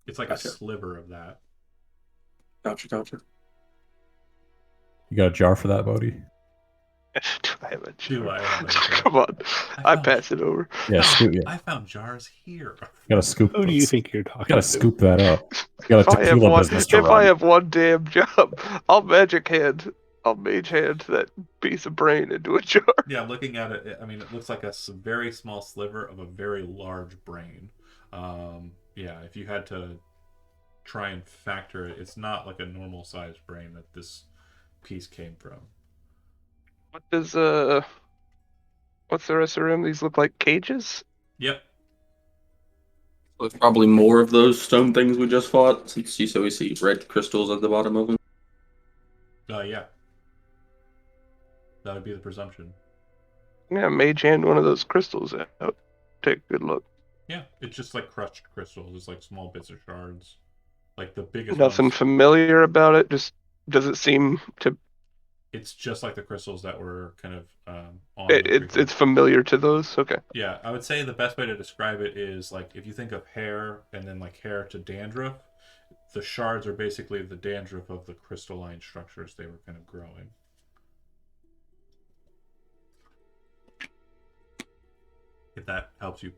It's like Gotcha. a sliver of that. Gotcha. You got a jar for that, Bodhi? Do I have a Do jar? I have a jar? Come on, I I found- pass it over. Yeah, scoop. Yeah, I found jars here. you gotta scoop. Who do you those. think you're You talking gotta to? scoop that up. You got If a I have tequila one, business to if run. I have one damn job, I'll mage hand that piece of brain into a jar. Yeah, looking at it, I mean, it looks like a very small sliver of a very large brain. Yeah, if you had to try and factor it, it's not like a normal sized brain that this piece came from. What does what's the rest of the room? These look like cages. Yep. There's probably more of those stone things we just fought, since you we see red crystals at the bottom of them. Yeah. That would be the presumption. Yeah, mage hand one of those crystals out. Take a good look. Yeah, it's just like crushed crystals. It's like small bits of shards. Like the biggest Nothing ones. familiar about it. Just does it seem to? It's just like the crystals that were kind of on. the It's previous- familiar to those. Okay. Yeah, I would say the best way to describe it is like if you think of hair and then like hair to dandruff, the shards are basically the dandruff of the crystalline structures they were kind of growing. If that helps you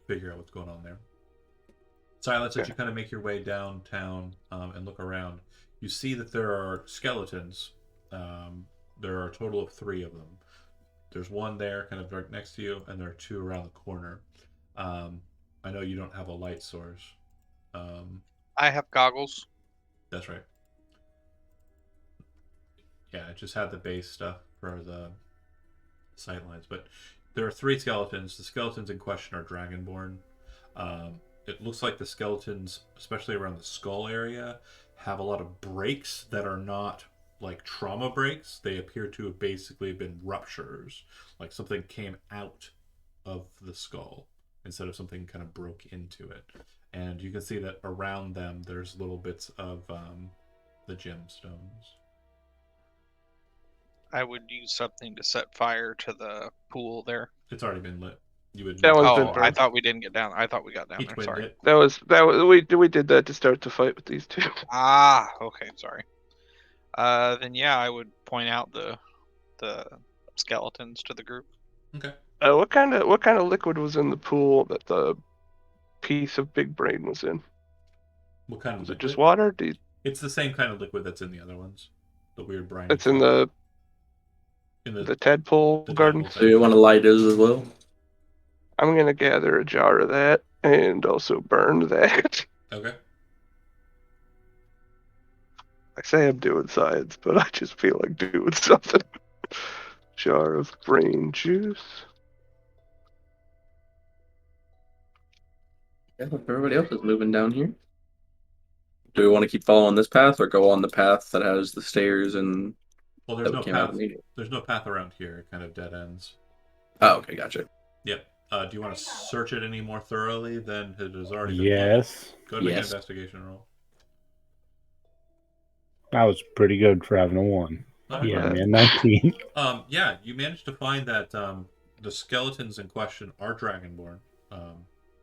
figure out what's going on there. Silas, as you kind of make your way downtown and look around, you see that there are skeletons. There are a total of 3 of them. There's one there kind of right next to you, and there are 2 around the corner. I know you don't have a light source. I have goggles. That's right. Yeah, I just had the base stuff for the sightlines, but there are 3 skeletons. The skeletons in question are dragonborn. It looks like the skeletons, especially around the skull area, have a lot of breaks that are not like trauma breaks. They appear to have basically been ruptures, like something came out of the skull instead of something kind of broke into it. And you can see that around them there's little bits of the gemstones. I would use something to set fire to the pool there. It's already been lit. You would That one's been Oh, I burned. thought we didn't get down. I thought we got down each there. wind Sorry. it. That was we did that to start the fight with these 2. Ah, okay, sorry. Then yeah, I would point out the skeletons to the group. Okay. What kind of liquid was in the pool that the piece of big brain was in? What kind of Was it liquid? just water? It's the same kind of liquid that's in the other ones. The weird briny It's in stuff. the in the tadpole the garden. tadpole So you want to light his as well? I'm gonna gather a jar of that and also burn that. Okay. I say I'm doing science, but I just feel like doing something. Jar of brain juice. Yeah, everybody else is moving down here. Do we want to keep following this path or go on the path that has the stairs and Well, there's that no we came out path. of the meeting? There's no path around here. It kind of dead ends. Oh, okay, gotcha. Yep. Do you want to search it any more thoroughly than it has already been? Yes. Go to make an Yes. investigation roll. That was pretty good for having a 1. Alright. Yeah, man, 19. Yeah, you managed to find that the skeletons in question are dragonborn,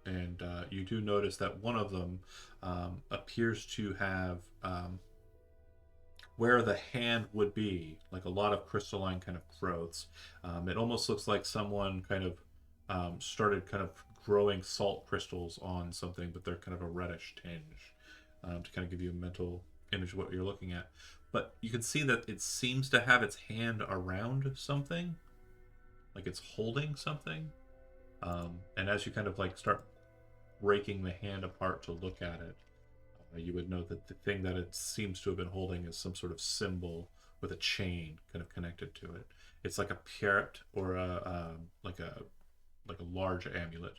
and you do notice that one of them appears to have where the hand would be, like a lot of crystalline kind of growths. It almost looks like someone kind of started kind of growing salt crystals on something, but they're kind of a reddish tinge, to kind of give you a mental image of what you're looking at. But you can see that it seems to have its hand around something, like it's holding something. And as you kind of like start breaking the hand apart to look at it, you would know that the thing that it seems to have been holding is some sort of symbol with a chain kind of connected to it. It's like a pierrot or like a large amulet.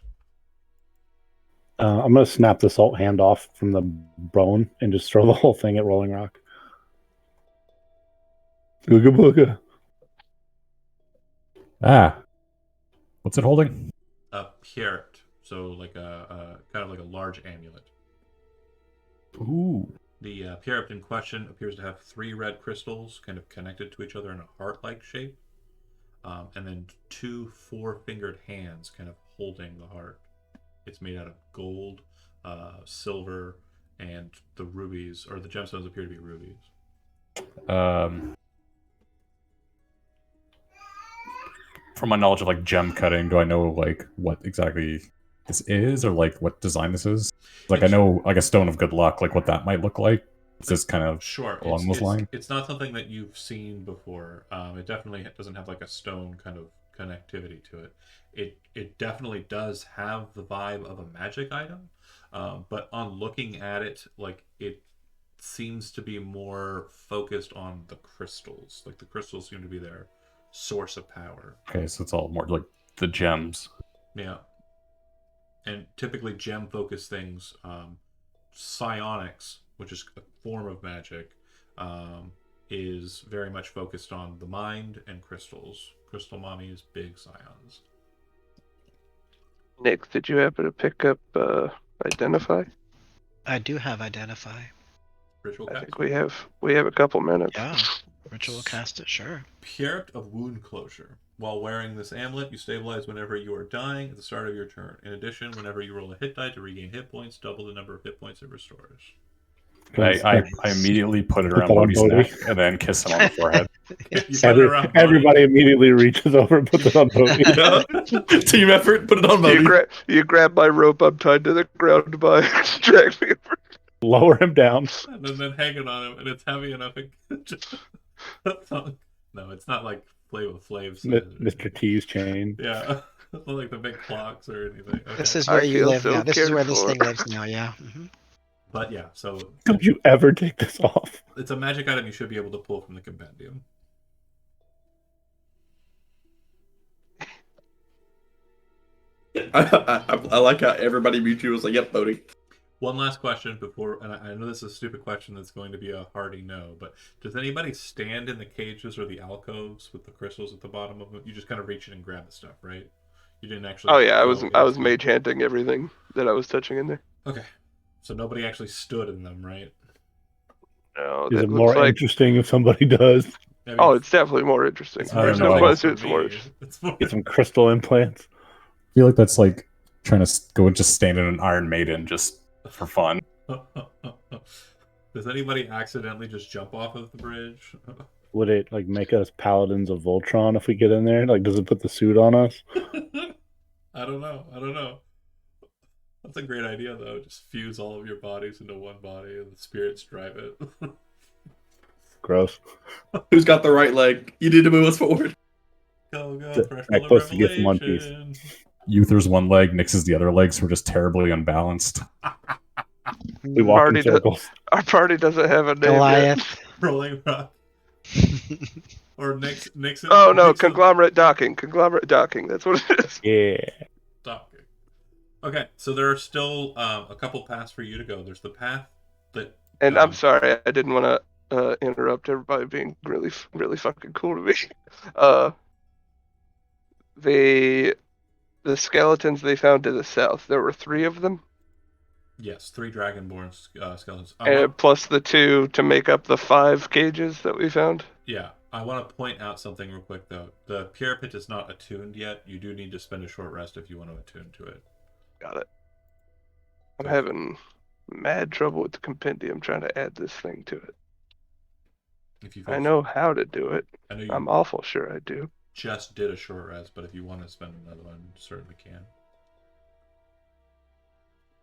I'm gonna snap the salt hand off from the bone and just throw the whole thing at Rolling Rock. Booga booga. Ah. What's it holding? A pierrot, so like a kind of like a large amulet. Ooh. The pierrot in question appears to have 3 red crystals kind of connected to each other in a heart-like shape, and then 2 4-fingered hands kind of holding the heart. It's made out of gold, silver, and the rubies, or the gemstones appear to be rubies. From my knowledge of like gem cutting, do I know like what exactly this is, or like what design this is? Like I know like a stone of good luck, like what that might look like. It's just kind of Sure, along those lines. it's not something that you've seen before. It definitely doesn't have like a stone kind of connectivity to it. It definitely does have the vibe of a magic item, but on looking at it, like it seems to be more focused on the crystals. Like the crystals seem to be their source of power. Okay, so it's all more like the gems. Yeah. And typically gem focused things, psionics, which is a form of magic, is very much focused on the mind and crystals. Crystal mommies, big scions. Nick, did you happen to pick up Identify? I do have Identify. Ritual I cast. think we have a couple minutes. Yeah. Ritual cast it, sure. Pierrot of Wound Closure. While wearing this amulet, you stabilize whenever you are dying at the start of your turn. In addition, whenever you roll a hit die to regain hit points, double the number of hit points it restores. I immediately put it around that on Bodhi's Bodhi. neck and then kiss him on the forehead. You put it around Bodhi. Everybody immediately reaches over and puts it on Bodhi. Yeah. Team effort. Put it on Bodhi. You grab my rope I'm tied to the ground by, drag me over. Lower him down. And then hang it on him, and it's heavy enough. No, it's not like Flavor Flav. Mr. T's chain. Yeah, it's not like the big clocks or anything. Okay. This is I where you feel live so now. This is where this cared thing for. lives now, yeah. Mm-hmm. But yeah, so Don't you ever take this off? it's a magic item you should be able to pull from the compendium. I like how everybody mutually was like, "Yep, Bodhi." One last question before, and I know this is a stupid question that's going to be a hearty no, but does anybody stand in the cages or the alcoves with the crystals at the bottom of them? You just kind of reach in and grab the stuff, right? You didn't actually. Oh yeah, I go was into- mage handing everything that I was touching in there. Okay, so nobody actually stood in them, right? No, Is that it more looks like. interesting if somebody does? I mean, Oh, it's definitely more interesting. it's I more don't know. interesting Unless for it's me. more interesting. It's more. Get some crystal implants. I feel like that's like trying to go and just stand in an Iron Maiden just for fun. Does anybody accidentally just jump off of the bridge? Would it like make us paladins of Voltron if we get in there? Like, does it put the suit on us? I don't know. That's a great idea, though. Just fuse all of your bodies into one body, and the spirits drive it. Gross. Who's got the right leg? You need to move us forward. Go, That threshold of close to get from One Piece. revelation. Uther's one leg, Nyx's the other leg, so we're just terribly unbalanced. We walk Party in does- circles. Our party doesn't have a name yet. Goliath. Rolling Rock. Or Nixon. Oh no, Nixon conglomerate docking. Conglomerate docking. That's what it is. Yeah. docking. Okay, so there are still a couple paths for you to go. There's the path that. And I'm sorry, I didn't want to interrupt everybody being really fucking cool to me. The skeletons they found to the south. There were 3 of them, Yes, 3 dragonborn skeletons. plus the 2 to make up the 5 cages that we found. Yeah, I want to point out something real quick though. The pyramid is not attuned yet. You do need to spend a short rest if you want to attune to it. Got it. I'm having mad trouble with the compendium trying to add this thing to it. If you I folks- know how to do it. I know you I'm awful sure I do. just did a short rest, but if you want to spend another one, you certainly can.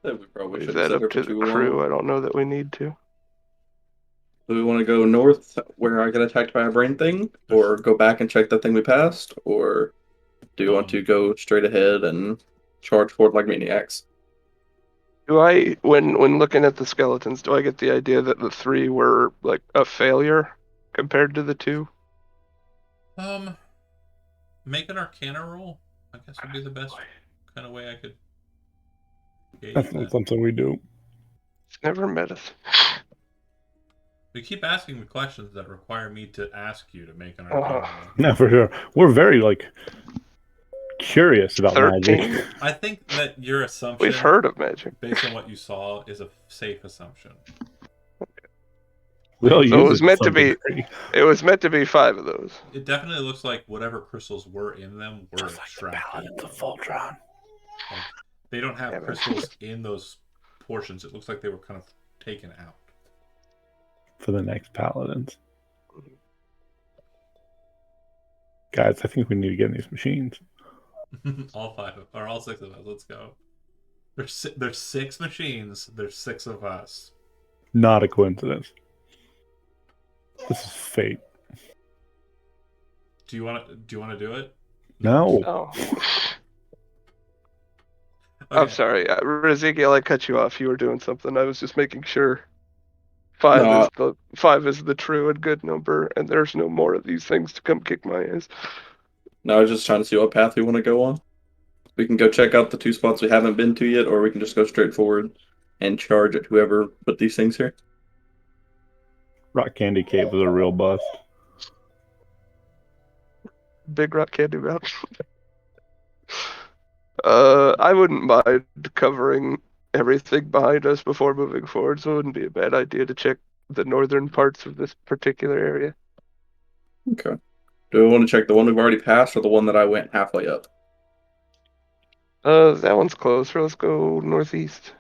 Then we probably Leave shouldn't that sit here up for to the too crew. long. I don't know that we need to. Do we want to go north where I get attacked by a brain thing, or go back and check the thing we passed, or do you want to go straight ahead and charge forward like maniacs? Do I, when looking at the skeletons, do I get the idea that the 3 were like a failure compared to the 2? Make an Arcana roll, I guess, would be the best kind of way I could gauge That's not that. something we do. It's never met us. You keep asking me questions that require me to ask you to make an Arcana Uh-huh. roll. No, for sure. We're very like curious about 13? magic. I think that your assumption, We've heard of magic. based on what you saw, is a safe assumption. We all So it use was to meant to some be- degree. It was meant to be 5 of those. It definitely looks like whatever crystals were in them were Just like the extracted. Paladins of Voltron. Like, they don't have Yeah, man. crystals in those portions. It looks like they were kind of taken out. For the next Paladins. Guys, I think we need to get in these machines. All 5 or all 6 of us. Let's go. There's 6 machines. There's 6 of us. Not a coincidence. This is fate. Do you want to do it? No. Oh. I'm Okay. sorry. Ezekiel, I cut you off. You were doing something. I was just making sure. 5 No. is the true and good number, and there's no more of these things to come kick my ass. No, I was just trying to see what path we want to go on. We can go check out the 2 spots we haven't been to yet, or we can just go straight forward and charge at whoever put these things here. Rock Candy Cave was a real bust. Big Rock Candy Mountain. I wouldn't mind covering everything behind us before moving forward, so it wouldn't be a bad idea to check the northern parts of this particular area. Okay. Do we want to check the one we've already passed, or the one that I went halfway up? That one's closer. Let's go northeast.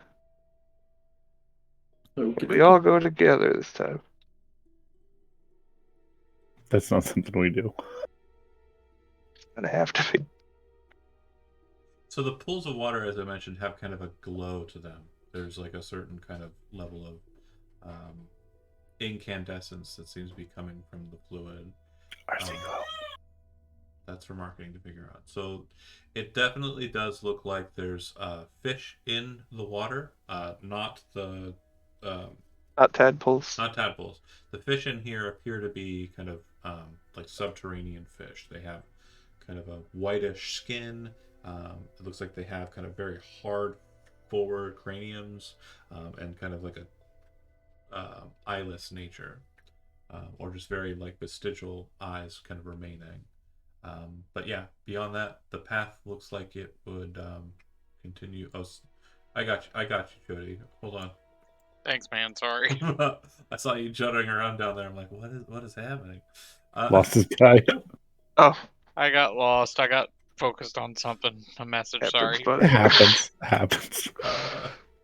Okay. We all go together this time. That's not something we do. It's gonna have to be. So the pools of water, as I mentioned, have kind of a glow to them. There's like a certain kind of level of incandescence that seems to be coming from the fluid. That's for marketing to figure out. So it definitely does look like there's fish in the water, not the Not tadpoles. not tadpoles. The fish in here appear to be kind of like subterranean fish. They have kind of a whitish skin. It looks like they have kind of very hard forward craniums and kind of like a eyeless nature, or just very like vestigial eyes kind of remaining. But yeah, beyond that, the path looks like it would continue. Oh, I got you, Jody. Hold on. Thanks, man. Sorry. I saw you juddering around down there. I'm like, what is happening? Lost his guy. Oh, I got lost. I got focused on something. A message. happens, Sorry. buddy. Happens.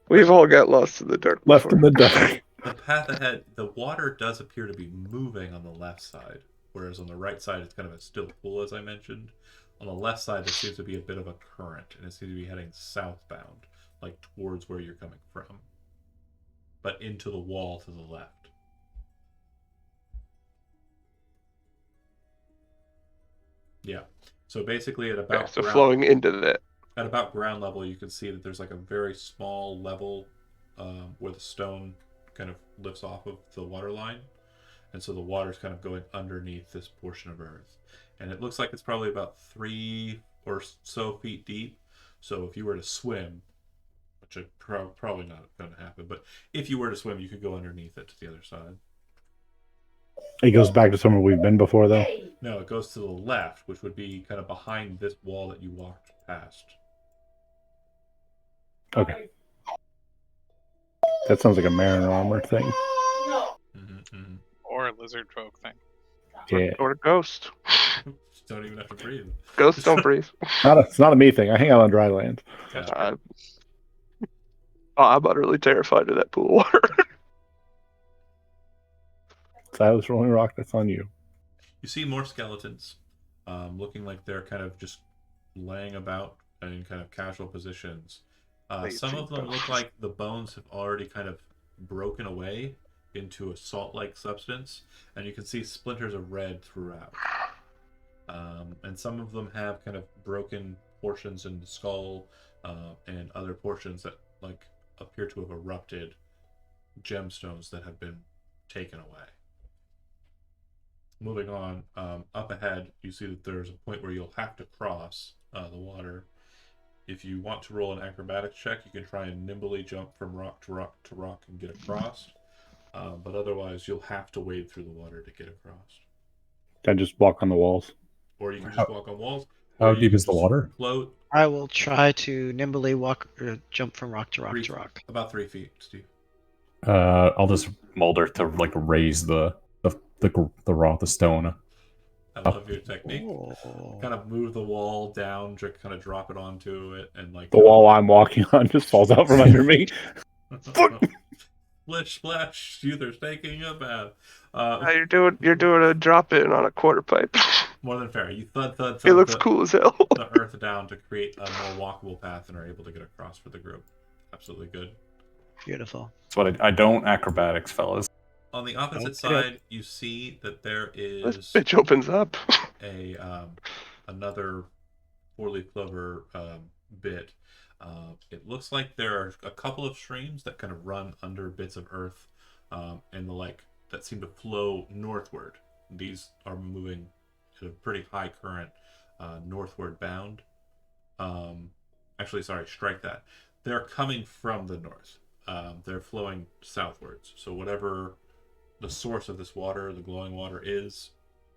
We've all got lost in the dark. Left before. in the dark. The path ahead, the water does appear to be moving on the left side, whereas on the right side it's kind of a still pool, as I mentioned. On the left side, there seems to be a bit of a current, and it seems to be heading southbound, like towards where you're coming from, but into the wall to the left. Yeah. So basically, at about Okay, so flowing into that. at about ground level, you can see that there's like a very small level where the stone kind of lifts off of the water line, and so the water's kind of going underneath this portion of earth, and it looks like it's probably about 3 or so feet deep. So if you were to swim, which is probably not going to happen, but if you were to swim, you could go underneath it to the other side. It goes back to somewhere we've been before, though. No, it goes to the left, which would be kind of behind this wall that you walked past. Okay. That sounds like a mariner armor thing. Mm-hmm. Or a lizard folk thing. Yeah. Or a ghost. Just don't even have to breathe. Ghosts don't breathe. It's not a me thing. I hang out on dry land. Gotcha. I'm utterly terrified of that pool of water. Silas Rolling Rock, that's on you. You see more skeletons, looking like they're kind of just laying about in kind of casual positions. Some of them look like the bones have already kind of broken away into a salt-like substance, and you can see splinters of red throughout. And some of them have kind of broken portions in the skull, and other portions that like appear to have erupted, gemstones that have been taken away. Moving on, up ahead, you see that there's a point where you'll have to cross the water. If you want to roll an acrobatics check, you can try and nimbly jump from rock to rock to rock and get across. But otherwise, you'll have to wade through the water to get across. I just walk on the walls. Or you can just walk on walls. How or you deep can is the just water? Float I will try to nimbly walk or jump from rock to rock to rock. about 3 feet, Steve. I'll just Mulder to like raise the stone. I love your technique. Oh. Kind of move the wall down, just kind of drop it onto it, and like The wall I'm walking on just falls out from under me. Splish splash, Uther's taking a bath. You're doing a drop in on a quarter pipe. More than fair. You thud It thud looks cool as hell. the earth down to create a more walkable path and are able to get across for the group. Absolutely good. Beautiful. That's what I don't acrobatics, fellas. On the opposite Okay. side, you see that there This is bitch opens up. a another four-leaf clover bit. It looks like there are a couple of streams that kind of run under bits of earth, and the like that seem to flow northward. These are moving at a pretty high current, northward bound. Actually, sorry, strike that. They're coming from the north. They're flowing southwards. So whatever the source of this water, the glowing water, is,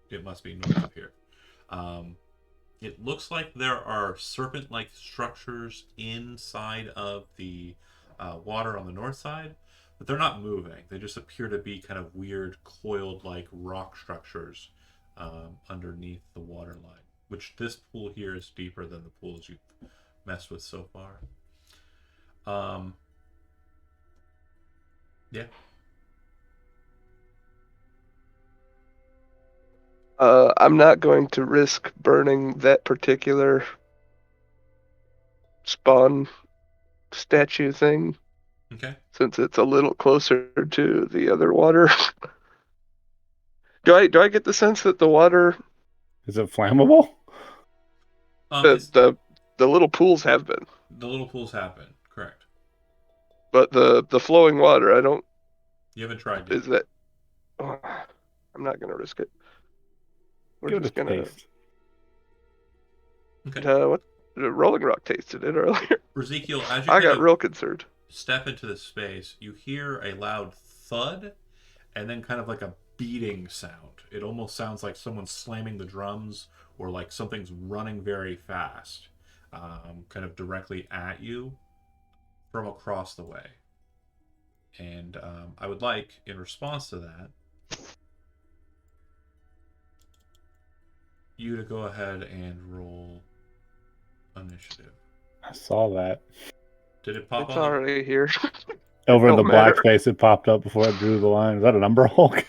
it must be north of here. It looks like there are serpent-like structures inside of the water on the north side, but they're not moving. They just appear to be kind of weird, coiled-like rock structures underneath the water line, which this pool here is deeper than the pools you've messed with so far. Yeah. I'm not going to risk burning that particular spawn statue thing Okay. since it's a little closer to the other water. Do I get the sense that the water Is it flammable? the little pools have been, The little pools happen, correct. but the flowing water I don't. You haven't tried yet. Is that? Oh, I'm not gonna risk it. We're Give just it a gonna. taste. Okay. What? The Rolling Rock tasted it earlier. Ezekiel, as you I kind got of real concerned. step into this space, you hear a loud thud and then kind of like a beating sound. It almost sounds like someone's slamming the drums or like something's running very fast, kind of directly at you from across the way. And I would like, in response to that, you to go ahead and roll initiative. I saw that. Did it pop It's on? already here. Over in the Don't black matter. space, it popped up before I drew the line. Is that an Umber Hulk?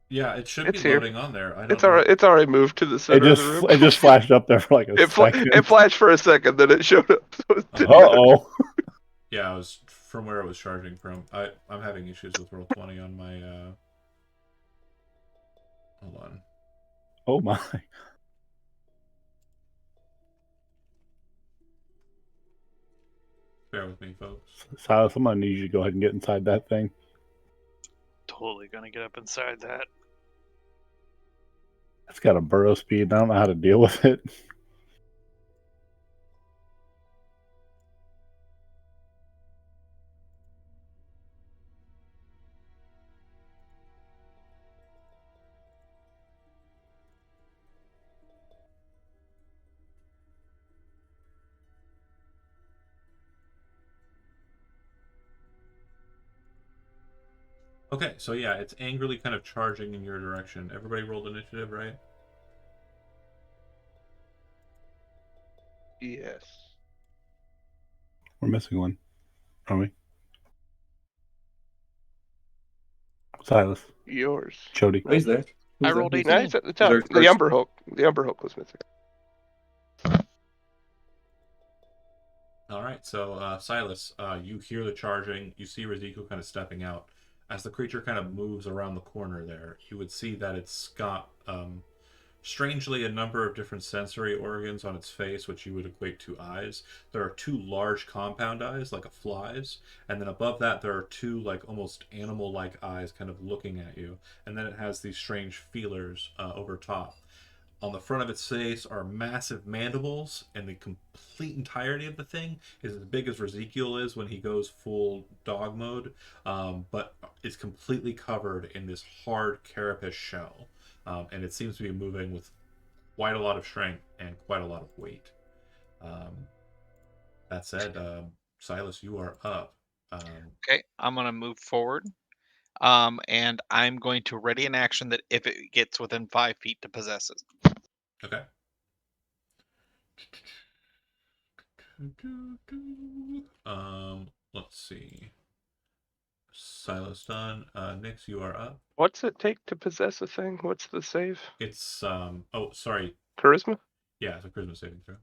Yeah, it should It's be here. loading on there. I don't It's know. already. It's already moved to the It center of the room. just flashed up there for like a second. It flashed for a second, then it showed up. So it didn't Uh-oh. Yeah, I was from where it was charging from. I'm having issues with Roll20 on my hold on. Oh my. Bear with me, folks. Silas, I'm gonna need you to go ahead and get inside that thing. Totally gonna get up inside that. It's got a burrow speed, and I don't know how to deal with it. Okay, so yeah, it's angrily kind of charging in your direction. Everybody rolled initiative, right? Yes. We're missing one, are we? Silas. Yours. Chody. Oh, he's there. I He's there. rolled He's 18. No, he's at the He's top. there The first. Umber Hulk. The Umber Hulk was missing. All right, so Silas, you hear the charging. You see Ezekiel kind of stepping out. As the creature kind of moves around the corner there, you would see that it's got, strangely, a number of different sensory organs on its face, which you would equate to eyes. There are two large compound eyes, like a fly's, and then above that there are two, like, almost animal-like eyes kind of looking at you. And then it has these strange feelers over top. On the front of its face are massive mandibles, and the complete entirety of the thing is as big as Ezekiel is when he goes full dog mode, but it's completely covered in this hard carapace shell. And it seems to be moving with quite a lot of strength and quite a lot of weight. That said, Silas, you are up. Okay, I'm gonna move forward. And I'm going to ready an action that if it gets within 5 feet to possess it. Okay. Let's see. Silas done. Nix, you are up. What's it take to possess a thing? What's the save? It's oh, sorry. Charisma? Yeah, it's a charisma saving throw.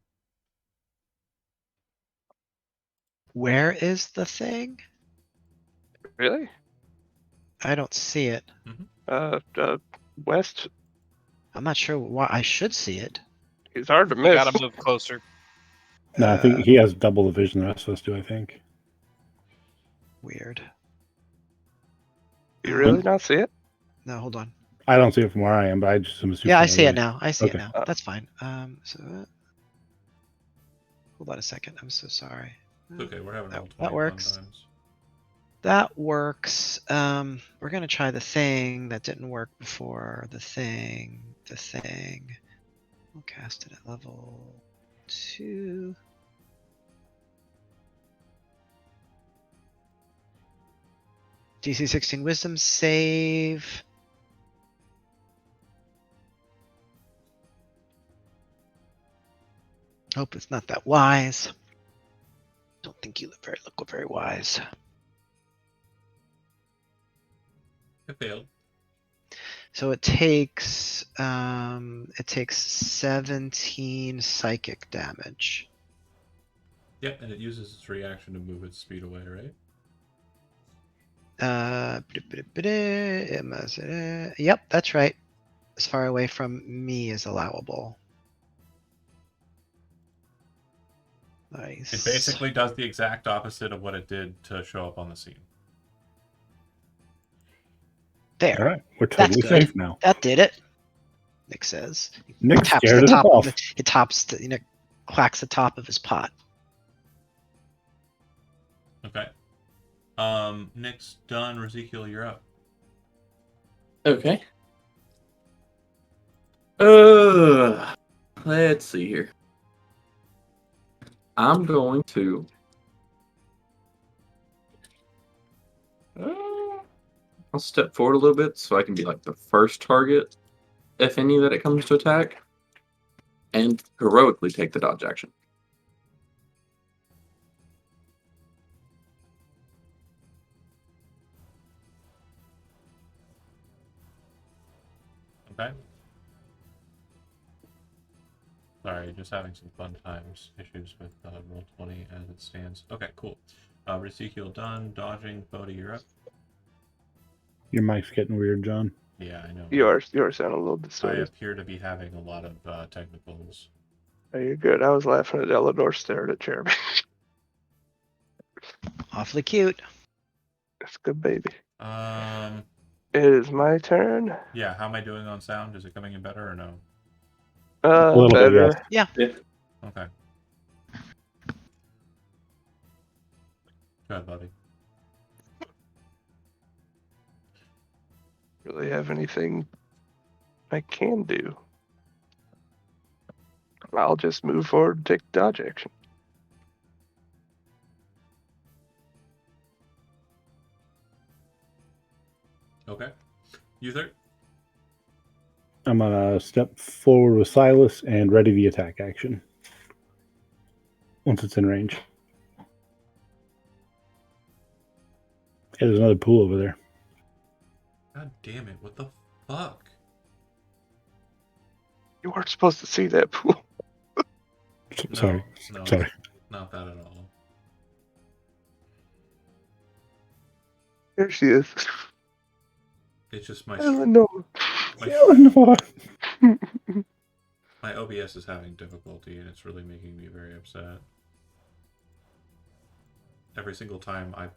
Where is the thing? Really? I don't see it. West. I'm not sure why I should see it. He's hard to You miss. gotta move closer. No, I think he has double the vision the rest of us do, I think. Weird. You really not see it? No, hold on. I don't see it from where I am, but I just am assuming. Yeah, I see it now. I see Okay. it now. That's fine. Hold on a second. I'm so sorry. It's okay, we're having That- roll 20 that fun works. times. That works. We're gonna try the thing that didn't work before. The thing. We'll cast it at level 2. DC 16 Wisdom save. Hope it's not that wise. Don't think you look very wise. It failed. So it takes 17 psychic damage. Yep, and it uses its reaction to move its speed away, right? Yep, that's right. As far away from me as allowable. Nice. It basically does the exact opposite of what it did to show up on the scene. There. All right, we're That's totally good. safe now. That did it. Nick says. Nick Taps scared the us top off. of it. It tops the, clacks the top of his pot. Okay. Nick's done. Ezekiel, you're up. Okay. Let's see here. I'm going to. I'll step forward a little bit so I can be like the first target, if any, that it comes to attack, and heroically take the dodge action. Okay. Sorry, just having some fun times issues with roll 20 as it stands. Okay, cool. Ezekiel done. Dodging. Bodhi, you're up. Your mic's getting weird, John. Yeah, I know. Yours sound a little I distorted. appear to be having a lot of technicals. Oh, you're good. I was laughing at Eleanor staring at Jeremy. Awfully cute. That's a good baby. Um, It is my turn. yeah, how am I doing on sound? Is it coming in better or no? A little bit, Better. yes. Okay. Go ahead, buddy. Really have anything I can do? I'll just move forward and take the dodge action. Okay. Uther? I'm gonna step forward with Silas and ready the attack action. Once it's in range. Hey, there's another pool over there. God damn it! What the fuck? You weren't supposed to see that pool. Sorry. No, Sorry. not that at all. There she is. It's just my Eleanor. Eleanor. my OBS is having difficulty, and it's really making me very upset. Every single time I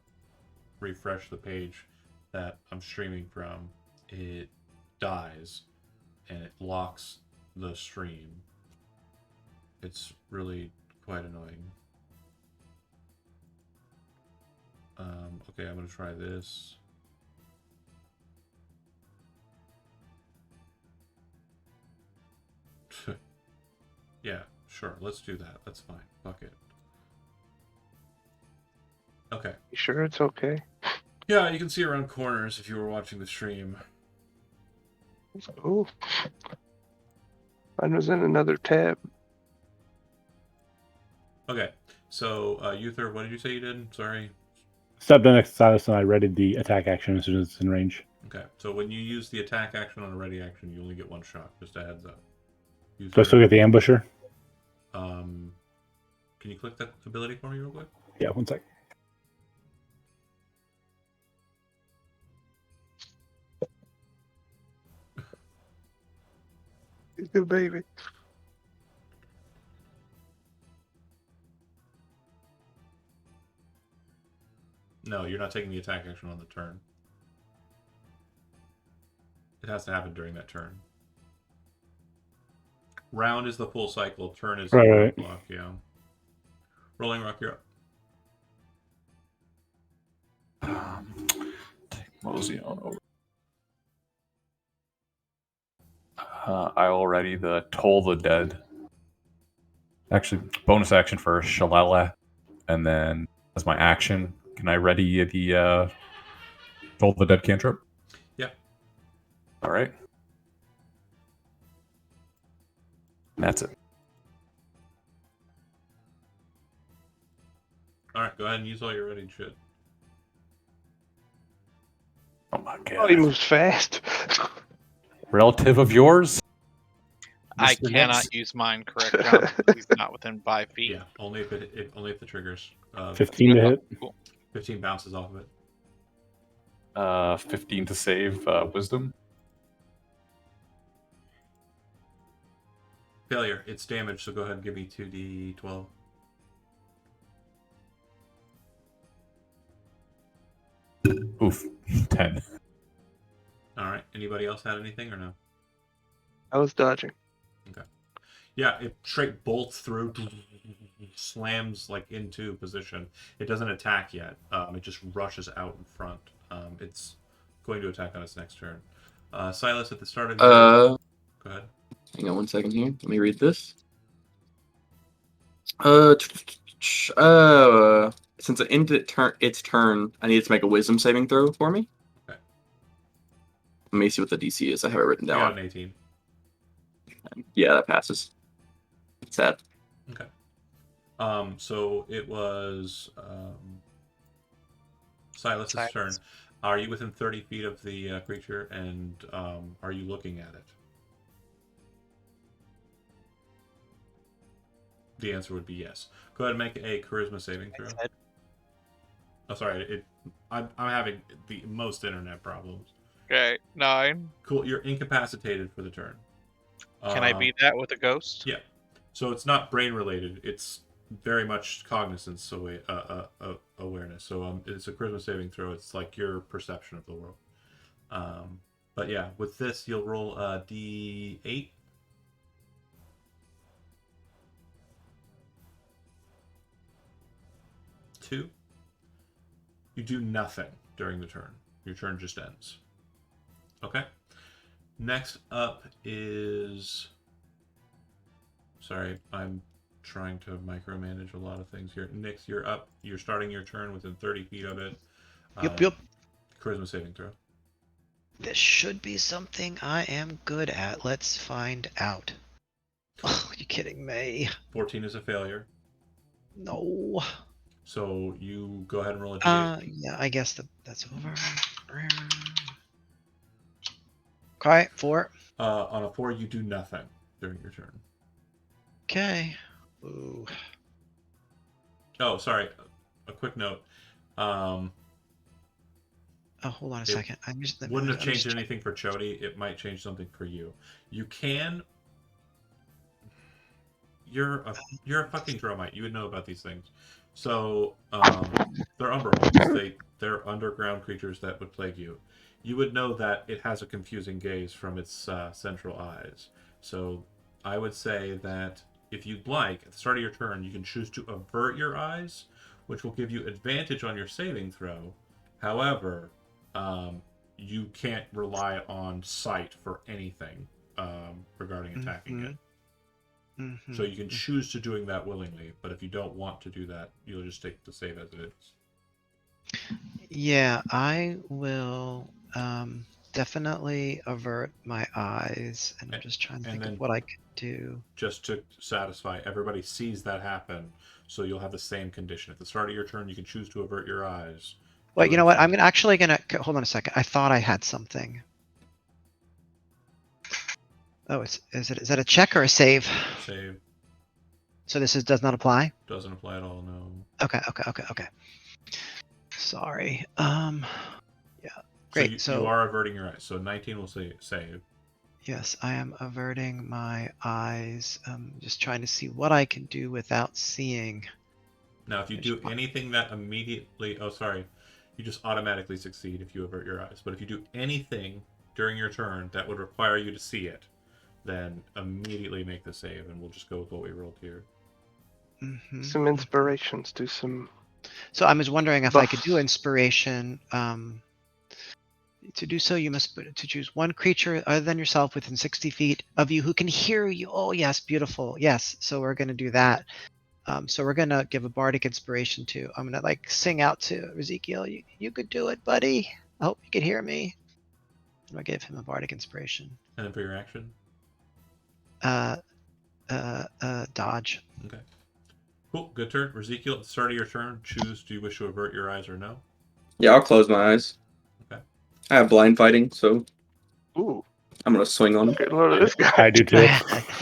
refresh the page that I'm streaming from, it dies, and it locks the stream. It's really quite annoying. Okay, I'm gonna try this. Yeah, sure, let's do that. That's fine. Fuck it. Okay. You sure it's okay? Yeah, you can see around corners if you were watching the stream. Oh. Mine was in another tab. Okay, so Uther, what did you say you did? Sorry. Stepped next to Silas and I readied the attack action as soon as it's in range. Okay, so when you use the attack action on a ready action, you only get one shot. Just a heads up. Uther, Do I still get the ambusher? can you click that ability for me real quick? Yeah, 1 sec. He's a good baby. No, you're not taking the attack action on the turn. It has to happen during that turn. Round is the full cycle. Turn is Right, the right. block. Yeah. Rolling Rock, you're up. Take Mosey on over. I already the Toll the Dead. Actually, bonus action for Shalala, and then as my action, can I ready the Toll the Dead cantrip? Yeah. All right. That's it. All right, go ahead and use all your ready shit. Oh my god. Oh, he moves fast. Relative of yours? I Mr. cannot Nix? use mine correct, John. He's not within 5 feet. Yeah, only if the triggers. 15 to hit. Cool. 15 bounces off of it. 15 to save wisdom. Failure. It's damage, so go ahead and give me 2d12. Oof. 10. All right. Anybody else had anything or no? I was dodging. Yeah, it straight bolts through, slams like into position. It doesn't attack yet. It just rushes out in front. It's going to attack on its next turn. Silas, at the start of your go ahead. Hang on 1 second here. Let me read this. Since it ended its turn, I need it to make a wisdom saving throw for me. Okay. Let me see what the DC is. I have it written You got down. an 18. Yeah, that passes. Sad. Okay. So it was Silas's Silas. turn. Are you within 30 feet of the creature, and are you looking at it? The answer would be yes. Go ahead and make a charisma saving throw. Oh, sorry. I'm having the most internet problems. Okay, 9. Cool. You're incapacitated for the turn. Can I beat that with a ghost? Yeah. So it's not brain related. It's very much cognizance awareness. So it's a charisma saving throw. It's like your perception of the world. But yeah, with this you'll roll a d8. Two. You do nothing during the turn. Your turn just ends. Okay. Next up is... Sorry, I'm trying to micromanage a lot of things here. Nix, you're up. You're starting your turn within 30 feet of it. Yep. Charisma saving throw. This should be something I am good at. Let's find out. Oh, you kidding me? 14 is a failure. No. So you go ahead and roll a d8. Yeah, I guess that's over. Okay, 4. On a 4, you do nothing during your turn. Okay. Ooh. Oh, sorry. A quick note. Oh, hold on a second. Wouldn't have changed anything for Chody. It might change something for you. You can. You're a fucking Dromite. You would know about these things. So they're Umberholds. They're underground creatures that would plague you. You would know that it has a confusing gaze from its central eyes. So I would say that if you'd like, at the start of your turn, you can choose to avert your eyes, which will give you advantage on your saving throw. However, you can't rely on sight for anything regarding attacking it. Mm-hmm. So you can choose to doing that willingly, but if you don't want to do that, you'll just take the save as it is. Yeah, I will definitely avert my eyes, and I'm just trying to think of what I could do. Just to satisfy, everybody sees that happen, so you'll have the same condition. At the start of your turn, you can choose to avert your eyes. Well, you know what? I'm actually gonna hold on a second. I thought I had something. Oh, is that a check or a save? Save. So this does not apply? Doesn't apply at all, no. Okay. Sorry. Yeah. Great. So you are averting your eyes. So 19 will say save. Yes, I am averting my eyes. Just trying to see what I can do without seeing. Now, if you do anything that immediately... Oh, sorry. You just automatically succeed if you avert your eyes. But if you do anything during your turn that would require you to see it, then immediately make the save, and we'll just go with what we rolled here. Mm-hmm. Some inspirations, do some. So I was wondering if I could do inspiration. To do so, you must to choose one creature other than yourself within 60 feet of you who can hear you. Oh, yes, beautiful. Yes, so we're going to do that. So we're going to give a bardic inspiration to. I'm going to sing out to Ezekiel. You could do it, buddy. I hope you can hear me. I'm going to give him a bardic inspiration. And then for your action? Dodge. Okay. Cool. Good turn. Ezekiel, at the start of your turn, choose do you wish to avert your eyes or no? Yeah, I'll close my eyes. Okay. I have blind fighting, so Ooh, I'm gonna swing on him. get a load of this guy. I do too. You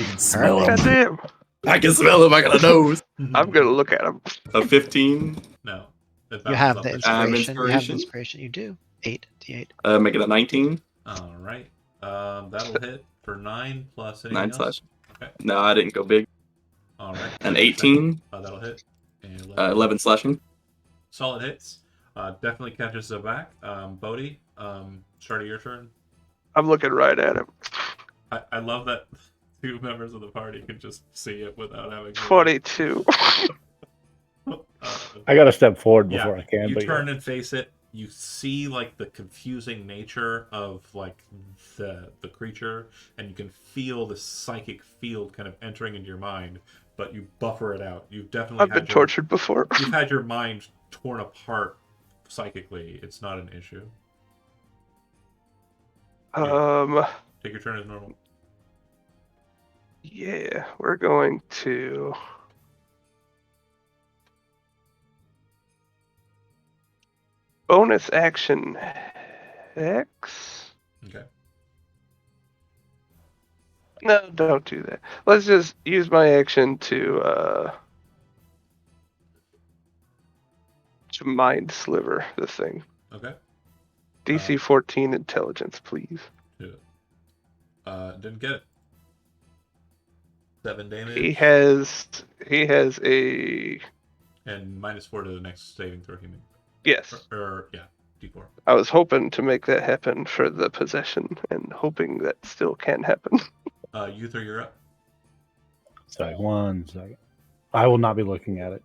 can smell him. Goddamn. I can smell him. I got a nose. I'm gonna look at him. A 15. No. You have the I inspiration. have You have the inspiration. inspiration. You do. 8d8. Make it a 19. All right. That'll hit for 9 plus anything 9 else. slash. Okay. No, I didn't go big. All right. An 18. That'll hit. And 11 slashing. Solid hits. Definitely catches it back. Bodhi, start of your turn. I'm looking right at him. I love that 2 members of the party can just see it without having to... 22. I got to step forward Yeah, before I can. you But turn and face it. You see the confusing nature of the creature, and you can feel the psychic field kind of entering into your mind, but you buffer it out. You've definitely I've been tortured before. You've had your mind torn apart psychically. It's not an issue. Take your turn as normal. Yeah, we're going to. Bonus action X? Okay. No, don't do that. Let's just use my action to mind sliver the thing. Okay. DC 14 intelligence, please. Do it. Didn't get it. 7 damage. He has a And -4 to the next saving throw he made. yes. Yeah, D4. I was hoping to make that happen for the possession, and hoping that still can happen. Uther, you're up. Sorry, 1 second. I will not be looking at it.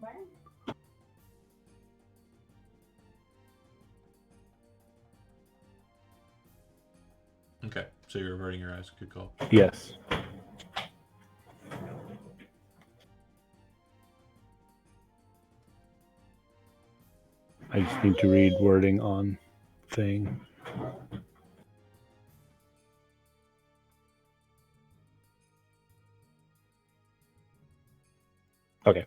Okay, so you're averting your eyes. Good call. Yes. I just need to read wording on thing. Okay.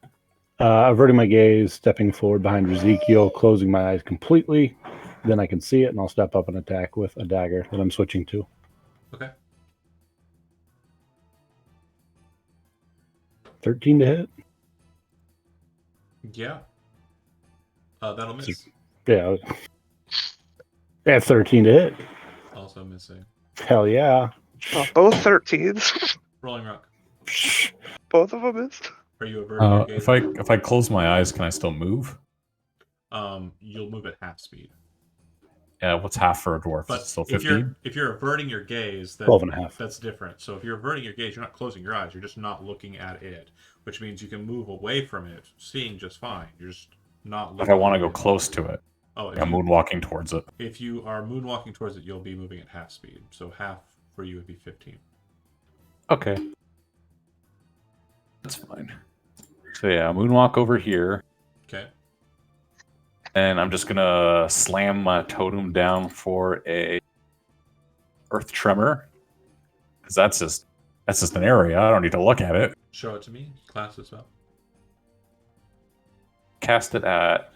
Averting my gaze, stepping forward behind Ezekiel, closing my eyes completely. Then I can see it, and I'll step up and attack with a dagger that I'm switching to. Okay. 13 to hit. Yeah. That'll miss. Yeah. Yeah, 13 to hit. Also missing. Hell yeah. Oh, both 13s. Rolling Rock. Both of them missed. Are you averting your gaze? If I close my eyes, can I still move? You'll move at half speed. Yeah, what's half for a dwarf? But Still if 15? you're averting your gaze, 12 and a half. that's different. So if you're averting your gaze, you're not closing your eyes. You're just not looking at it, which means you can move away from it, seeing just fine. You're just not looking. If I want to at go it. close to it, Oh, I'm moonwalking towards it. if you are moonwalking towards it, you'll be moving at half speed. So half for you would be 15. Okay. That's fine. So yeah, moonwalk over here. Okay. And I'm just gonna slam my totem down for a earth tremor. Because that's just an area. I don't need to look at it. Show it to me. Class this up. Cast it at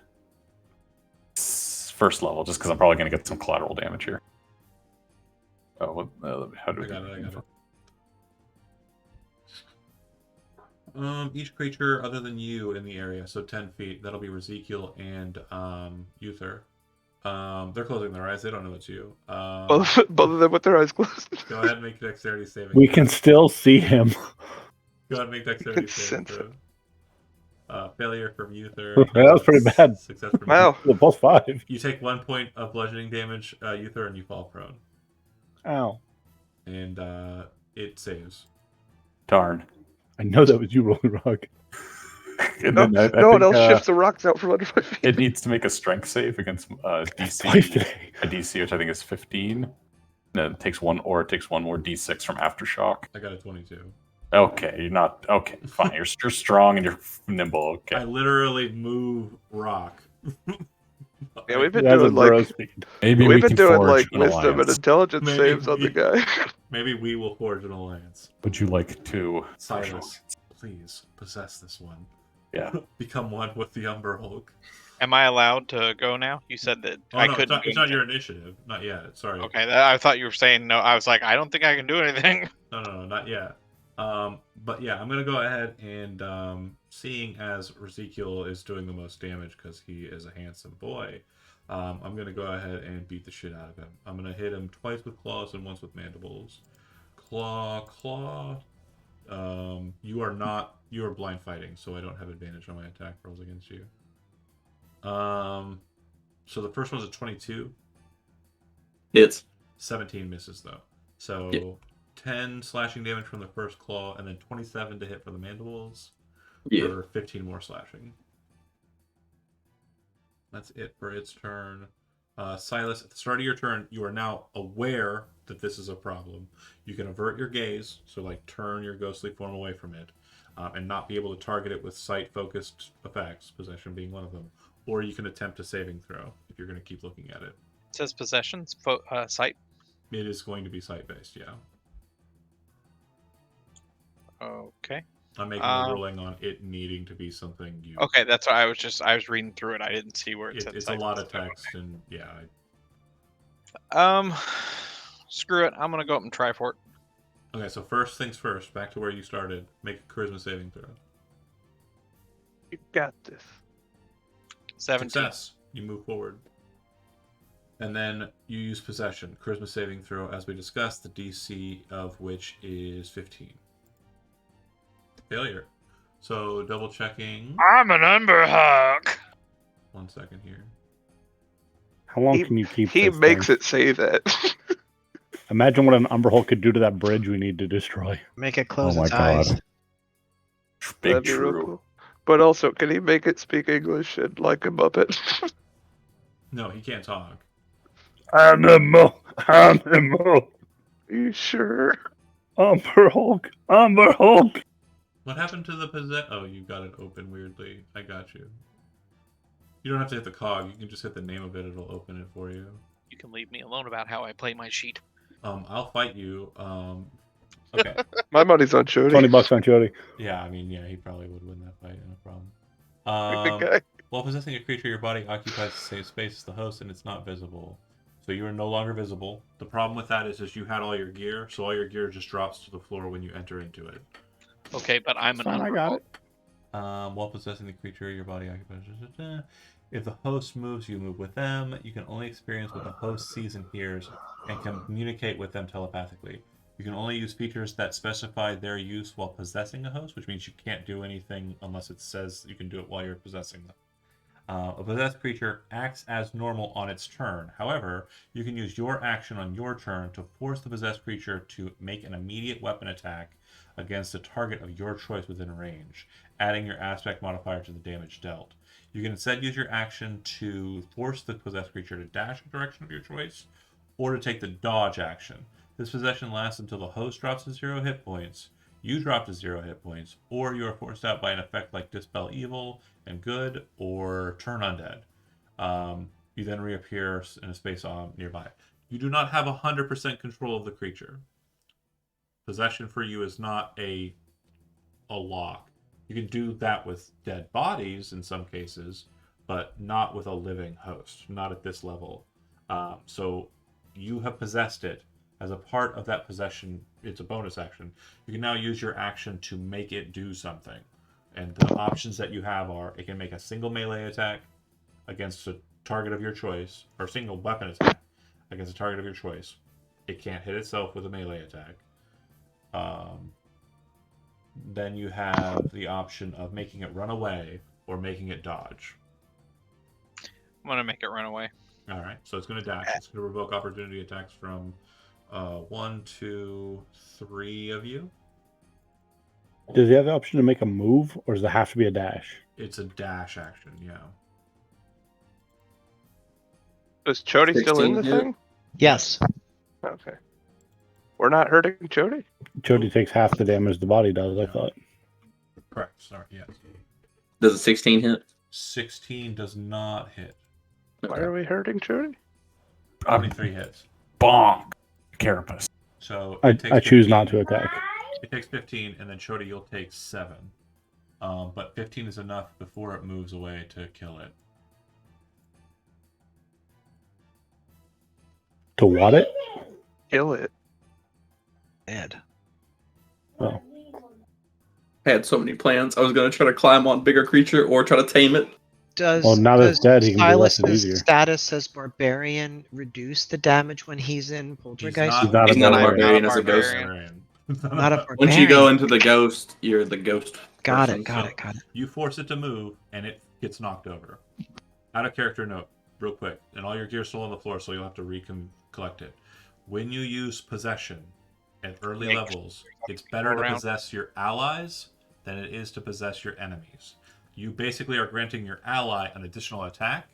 first level, just because I'm probably gonna get some collateral damage here. Oh, how do I got it. Each creature other than you in the area, so 10 feet, that'll be Ezekiel and Uther. They're closing their eyes, they don't know it's you. Both of them with their eyes closed. Go ahead and make dexterity saving. We throw. can still see him. Go ahead and make dexterity can saving. sense Throw. Failure from Uther. That was pretty bad. Success from Wow. Well, plus 5. You take 1 point of bludgeoning damage, Uther, and you fall prone. Ow. And it saves. Darn. I know that was you, Rolling Rock. And No, then I no one think, else shifts the rocks out from under my feet. it needs to make a strength save against Twice DC, today. a DC which I think is 15. No, it takes one more D6 from aftershock. I got a 22. Okay, you're not okay. Fine, you're strong and you're nimble. I Okay, literally move rock. Yeah, we've been He has a doing burrow like speed. maybe we've we been can doing forge like an wisdom and alliance. intelligence Maybe saves on the guy. Maybe we will forge an alliance. Would you like to? Silas, please possess this one. Yeah. Become one with the Umber Hulk. Am I allowed to go now? You said that Oh, I no, couldn't. it's not your initiative. Not yet. Sorry. Okay, I thought you were saying no. I was like, I don't think I can do anything. No, not yet. But yeah, I'm gonna go ahead and seeing as Ezekiel is doing the most damage because he is a handsome boy, I'm gonna go ahead and beat the shit out of him. I'm gonna hit him twice with claws and once with mandibles. Claw. You are blind fighting, so I don't have advantage on my attack rolls against you. So the first one's a 22. It's 17 misses though. So Yeah. 10 slashing damage from the first claw, and then 27 to hit for the mandibles yeah. for 15 more slashing. That's it for its turn. Silas, at the start of your turn, you are now aware that this is a problem. You can avert your gaze, so like turn your ghostly form away from it, and not be able to target it with sight-focused effects, possession being one of them. Or you can attempt a saving throw if you're going to keep looking at it. It says possessions, sight. It is going to be sight-based, yeah. Okay. I'm making a ruling on it needing to be something you. Okay, that's what I was reading through it. I didn't see where it said It's a sight lot of specific. text, and yeah. Screw it. I'm gonna go up and try for it. Okay, so first things first. Back to where you started. Make a charisma saving throw. You got this. 17. Success. You move forward. And then you use possession. Charisma saving throw, as we discussed, the DC of which is 15. Failure. So double checking. I'm an Umberhawk. 1 second here. How long He- can you keep He this makes thing? it say that. Imagine what an Umberhulk could do to that bridge we need to destroy. Make it close Oh my its eyes. God. Big That'd be real true. cool. But also, can he make it speak English and like a Muppet? No, he can't talk. Animal! Are you sure? Umberhulk! Umberhulk! What happened to the possess? Oh, you got it open weirdly. I got you. You don't have to hit the cog. You can just hit the name of it. It'll open it for you. You can leave me alone about how I play my sheet. I'll fight you. Okay. My money's on Jody. $20 on Jody. Yeah, I mean, yeah, he probably would win that fight. No problem. Good guy. While possessing a creature, your body occupies a safe space as the host, and it's not visible. So you are no longer visible. The problem with that is you had all your gear, so all your gear just drops to the floor when you enter into it. Okay, but I'm an Fine, I got it. While possessing the creature, your body occupies. If the host moves, you move with them. You can only experience what the host sees and hears, and communicate with them telepathically. You can only use features that specify their use while possessing a host, which means you can't do anything unless it says you can do it while you're possessing them. A possessed creature acts as normal on its turn. However, you can use your action on your turn to force the possessed creature to make an immediate weapon attack against a target of your choice within range, adding your aspect modifier to the damage dealt. You can instead use your action to force the possessed creature to dash in the direction of your choice, or to take the dodge action. This possession lasts until the host drops to 0 hit points, you drop to 0 hit points, or you are forced out by an effect like Dispel Evil and Good, or Turn Undead. You then reappear in a space nearby. You do not have 100% control of the creature. Possession for you is not a lock. You can do that with dead bodies in some cases, but not with a living host, not at this level. So you have possessed it. As a part of that possession, it's a bonus action. You can now use your action to make it do something. And the options that you have are it can make a single melee attack against a target of your choice, or single weapon attack against a target of your choice. It can't hit itself with a melee attack. Then you have the option of making it run away or making it dodge. I'm gonna make it run away. All right, so it's going to dash. It's going to revoke opportunity attacks from 1, 2, 3 of you. Does he have the option to make a move, or does it have to be a dash? It's a dash action, yeah. Is Chody still in the 16 hit? thing? Yes. Okay. We're not hurting Chody? Chody takes half the damage the body does, I thought. Correct, sorry, yes. Does a 16 hit? 16 does not hit. Why are we hurting Chody? 23 hits. Bonk. Carapace. So I it takes choose 15. not to attack. It takes 15, and then Chody, you'll take 7. But 15 is enough before it moves away to kill it. To what it? Kill it. Ed. Oh. I had so many plans. I was going to try to climb on bigger creature or try to tame it. Does, Well, now that it's dead, he can be less Silas's easier. status as barbarian reduce the damage when he's in poltergeist? He's not He's a not a barbarian. barbarian as a ghost. Not a barbarian. Once you go into the ghost, you're the ghost. Got person. it, got it. You force it to move, and it gets knocked over. Out of character note, real quick, and all your gear's still on the floor, so you'll have to collect it. When you use possession at early levels, it's better to possess your allies than it is to possess your enemies. You basically are granting your ally an additional attack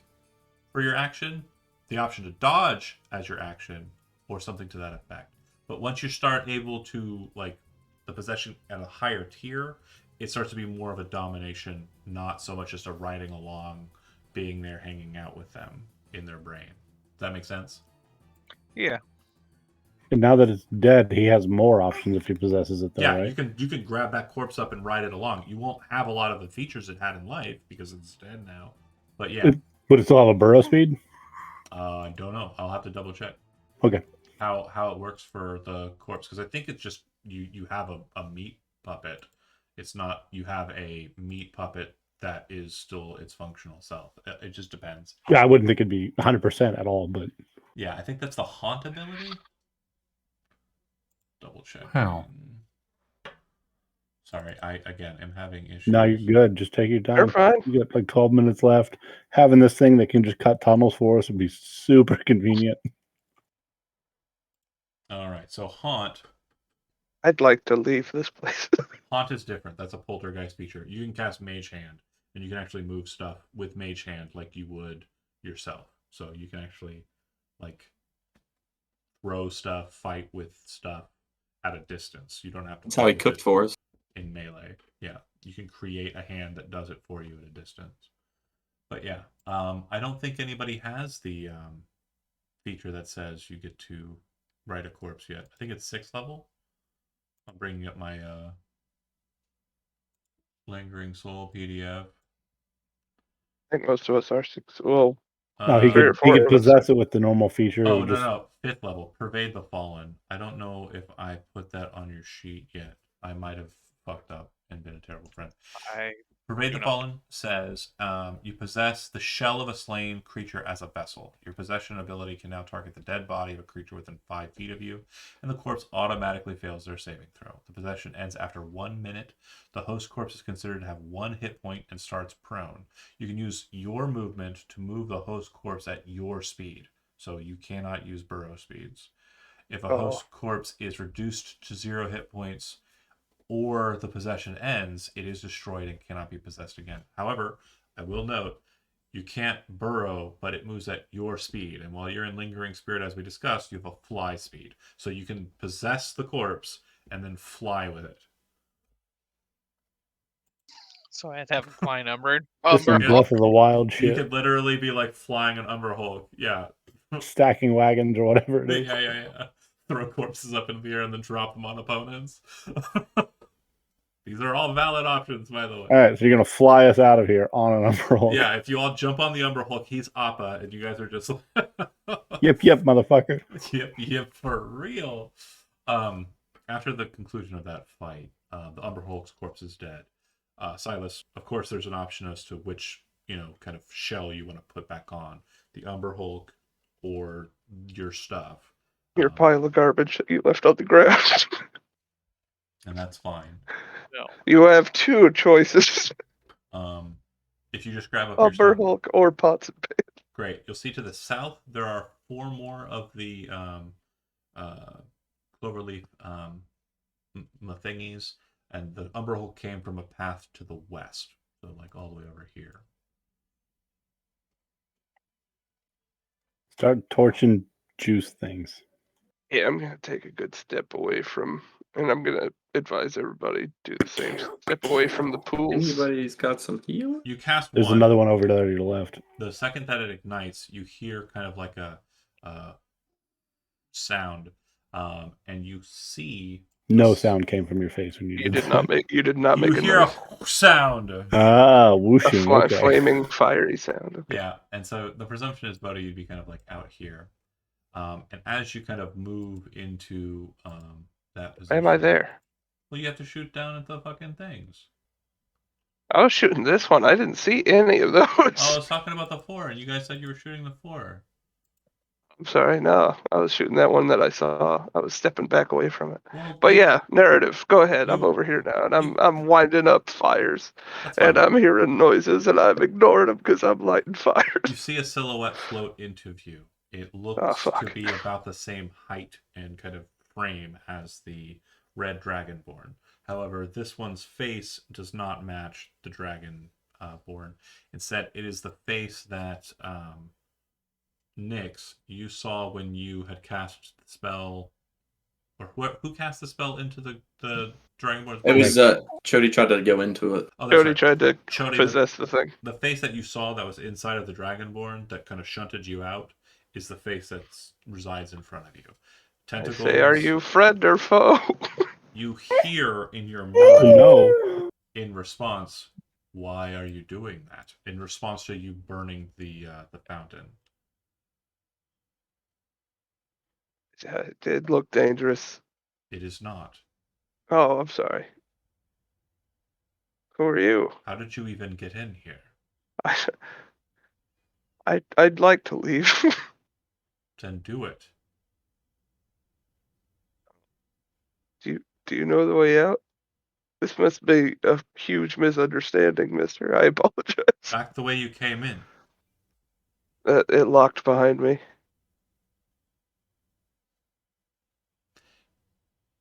for your action, the option to dodge as your action, or something to that effect. But once you start able to, like, the possession at a higher tier, it starts to be more of a domination, not so much just a riding along, being there, hanging out with them in their brain. Does that make sense? Yeah. And now that it's dead, he has more options if he possesses it, though, Yeah, right? you can grab that corpse up and ride it along. You won't have a lot of the features it had in life because it's dead now. But yeah, Would it still have a burrow speed? I don't know. I'll have to double check. Okay. How it works for the corpse, because I think it's just you have a meat puppet. It's not you have a meat puppet that is still its functional self. It just depends. Yeah, I wouldn't think it'd be 100% at all, but Yeah, I think that's the haunt ability. Double check. How? Sorry, I again am having issues. no, you're good. Just take your time. You're fine. You got like 12 minutes left. Having this thing that can just cut tunnels for us would be super convenient. All right, so haunt. I'd like to leave this place. Haunt is different. That's a poltergeist feature. You can cast Mage Hand, and you can actually move stuff with Mage Hand like you would yourself. So you can actually, like, throw stuff, fight with stuff at a distance. You don't have to. That's how he cooked for us. In melee. Yeah, you can create a hand that does it for you at a distance. But yeah, I don't think anybody has the feature that says you get to ride a corpse yet. I think it's 6th level. I'm bringing up my Lingering Soul PDF. I think most of us are 6. Well, No, he Three or could four of us. possess it with the normal feature. Oh, or no, just no. 5th level. Pervade the Fallen. I don't know if I put that on your sheet yet. I might have fucked up and been a terrible friend. I Pervade do the not. Fallen says you possess the shell of a slain creature as a vessel. Your possession ability can now target the dead body of a creature within 5 feet of you, and the corpse automatically fails their saving throw. The possession ends after 1 minute. The host corpse is considered to have 1 hit point and starts prone. You can use your movement to move the host corpse at your speed, so you cannot use burrow speeds. If a host corpse is reduced to 0 hit points, or the possession ends, it is destroyed and cannot be possessed again. However, I will note, you can't burrow, but it moves at your speed. And while you're in Lingering Spirit, as we discussed, you have a fly speed. So you can possess the corpse and then fly with it. So I'd have him fly numbered. just some Umber Breath of the Wild You shit. could literally be like flying an Umber Hulk. Yeah. Stacking wagons or whatever it is. Yeah. Throw corpses up in the air and then drop them on opponents. These are all valid options, by the way. All right, so you're gonna fly us out of here on an Umber Hulk. Yeah, if you all jump on the Umber Hulk, he's Appa, and you guys are just Yep, motherfucker. yep, for real. After the conclusion of that fight, the Umber Hulk's corpse is dead. Silas, of course, there's an option as to which, kind of shell you want to put back on. The Umber Hulk or your stuff. Your pile of garbage that you left on the ground. And that's fine. No. You have 2 choices. If you just grab up your Umber stuff, Hulk or Pots and Pans. great. You'll see to the south there are 4 more of the cloverleaf thingies, and the Umber Hulk came from a path to the west, so like all the way over here. Start torching juice things. Yeah, I'm gonna take a good step away from, and I'm gonna advise everybody do the same. Step away from the pools. Anybody's got some heal? You cast There's one. another one over there to your left. The second that it ignites, you hear kind of like a sound, and you see. No sound came from your face when you You did did not make. You did not make You a hear noise. a sound. Ah, A whooshing. Okay. flaming, fiery sound. Okay. Yeah, and so the presumption is, Bodhi, you'd be kind of like out here. And as you kind of move into that position. Am I there? Well, you have to shoot down at the fucking things. I was shooting this one. I didn't see any of those. Oh, I was talking about the 4, and you guys said you were shooting the 4. I'm sorry. No, I was shooting that one that I saw. I was stepping back away from it. Well, But yeah, narrative. Go ahead. I'm you- over here now, and I'm winding up fires, that's and fine. I'm hearing noises, and I'm ignoring them because I'm lighting fires. You see a silhouette float into view. It looks Oh, to fuck. be about the same height and kind of frame as the red dragonborn. However, this one's face does not match the dragonborn. Instead, it is the face that Nyx, you saw when you had cast the spell, or who cast the spell into the dragonborn's It body? was Chody tried to go into it. Oh, that's Jody right. tried to Chody, possess the thing. the face that you saw that was inside of the dragonborn that kind of shunted you out is the face that resides in front of you. I Tentacles. say, are you friend or foe? You hear in your Oh, mind no. in response, "Why are you doing that?" In response to you burning the fountain. Yeah, it did look dangerous. It is not. Oh, I'm sorry. Who are you? How did you even get in here? I'd like to leave. Then do it. Do you know the way out? This must be a huge misunderstanding, mister. I apologize. Back the way you came in. It locked behind me.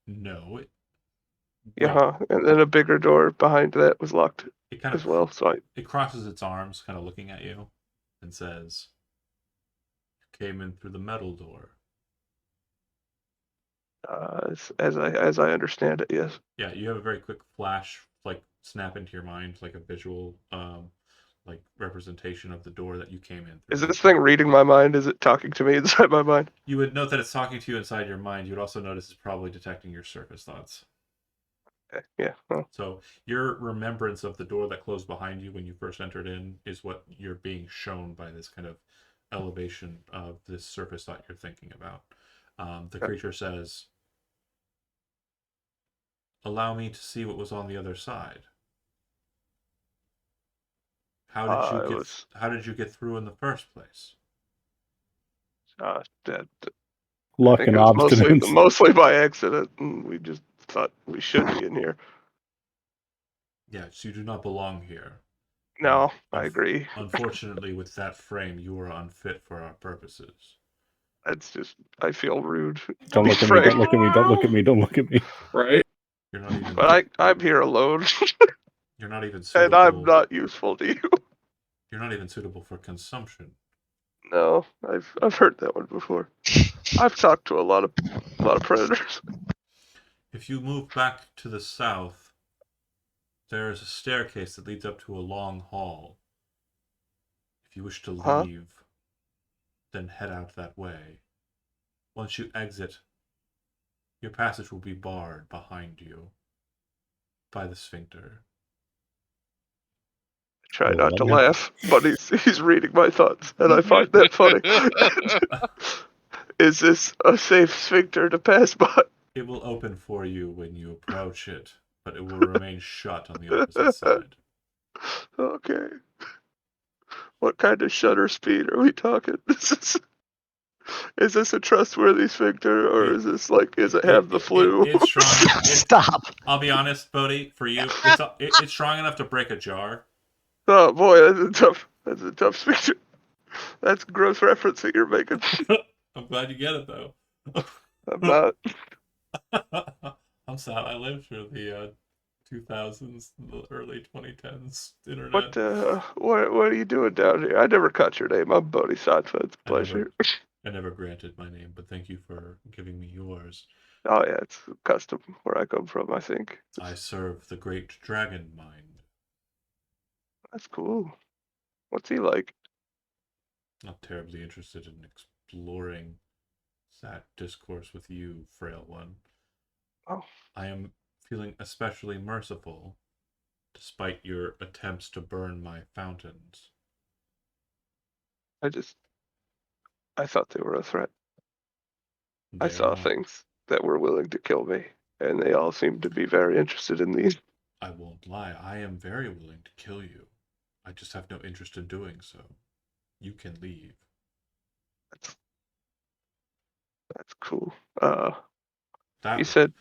No. Yeah, and then a bigger door behind that was locked It kind as of well. So it crosses its arms, kind of looking at you, and says, "You came in through the metal door." as I understand it, yes. Yeah, you have a very quick flash, like snap into your mind, like a visual, like representation of the door that you came in through. Is this thing reading my mind? Is it talking to me inside my mind? You would note that it's talking to you inside your mind. You would also notice it's probably detecting your surface thoughts. Okay, yeah. Well, So your remembrance of the door that closed behind you when you first entered in is what you're being shown by this kind of elevation of this surface that you're thinking about. The creature says, "Allow me to see what was on the other side." How did you get through in the first place? That I Luck think and it was obstinance. mostly by accident, and we just thought we should be in here. Yes, you do not belong here. No, I agree. Unfortunately, with that frame, you are unfit for our purposes. That's just, I feel rude. Don't look at me, don't look at me, don't look at me, don't look at me. Right? You're not even. But I'm here alone, You're not even and suitable. I'm not useful to you. You're not even suitable for consumption. No, I've heard that one before. I've talked to a lot of predators. If you move back to the south, there is a staircase that leads up to a long hall. If you wish to Huh? leave, then head out that way. Once you exit, your passage will be barred behind you by the sphincter. Try Well, not to that- laugh, but he's reading my thoughts, and I find that funny. Is this a safe sphincter to pass by? It will open for you when you approach it, but it will remain shut on the opposite side. Okay. What kind of shutter speed are we talking? Is this a trustworthy sphincter, or is this like, is it have the flu? It's strong. Stop. I'll be honest, Bodhi. For you, it's strong enough to break a jar. Oh boy, that's a tough sphincter. That's gross reference that you're making. I'm glad you get it though. I'm not. I'm sad. I lived through the 2000s, the early 2010s internet. What are you doing down here? I never caught your name. I'm Bodhisattva. It's a pleasure. I never granted my name, but thank you for giving me yours. Oh yeah, it's custom where I come from, I think. I serve the great dragon mind. That's cool. What's he like? Not terribly interested in exploring that discourse with you, frail one. Oh. I am feeling especially merciful, despite your attempts to burn my fountains. I thought they were a threat. I They are saw not. things that were willing to kill me, and they all seemed to be very interested in these. I won't lie, I am very willing to kill you. I just have no interest in doing so. You can leave. That's cool. That You said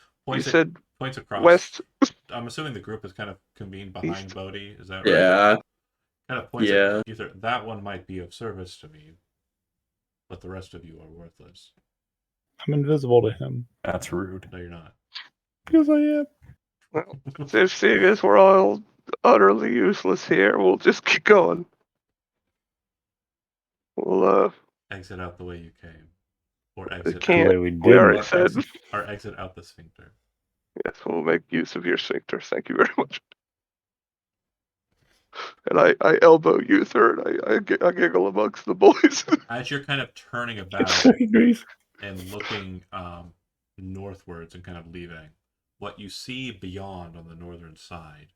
points across. west. I'm assuming the group is kind of convened behind East. Bodhi. Is that right? Yeah. Kind of points Yeah. at either that one might be of service to me, but the rest of you are worthless. I'm invisible to him. That's rude. No, you're not. Because I am. So seeing as we're all utterly useless here, we'll just keep going. We'll Exit out the way you came, or we exit can't. The way we We did. already or said. exit, or exit out the sphincter. Yes, we'll make use of your sphincter. Thank you very much. And I elbow Uther, and I giggle amongst the boys. As you're kind of turning about Agrees. and looking northwards and kind of leaving, what you see beyond on the northern side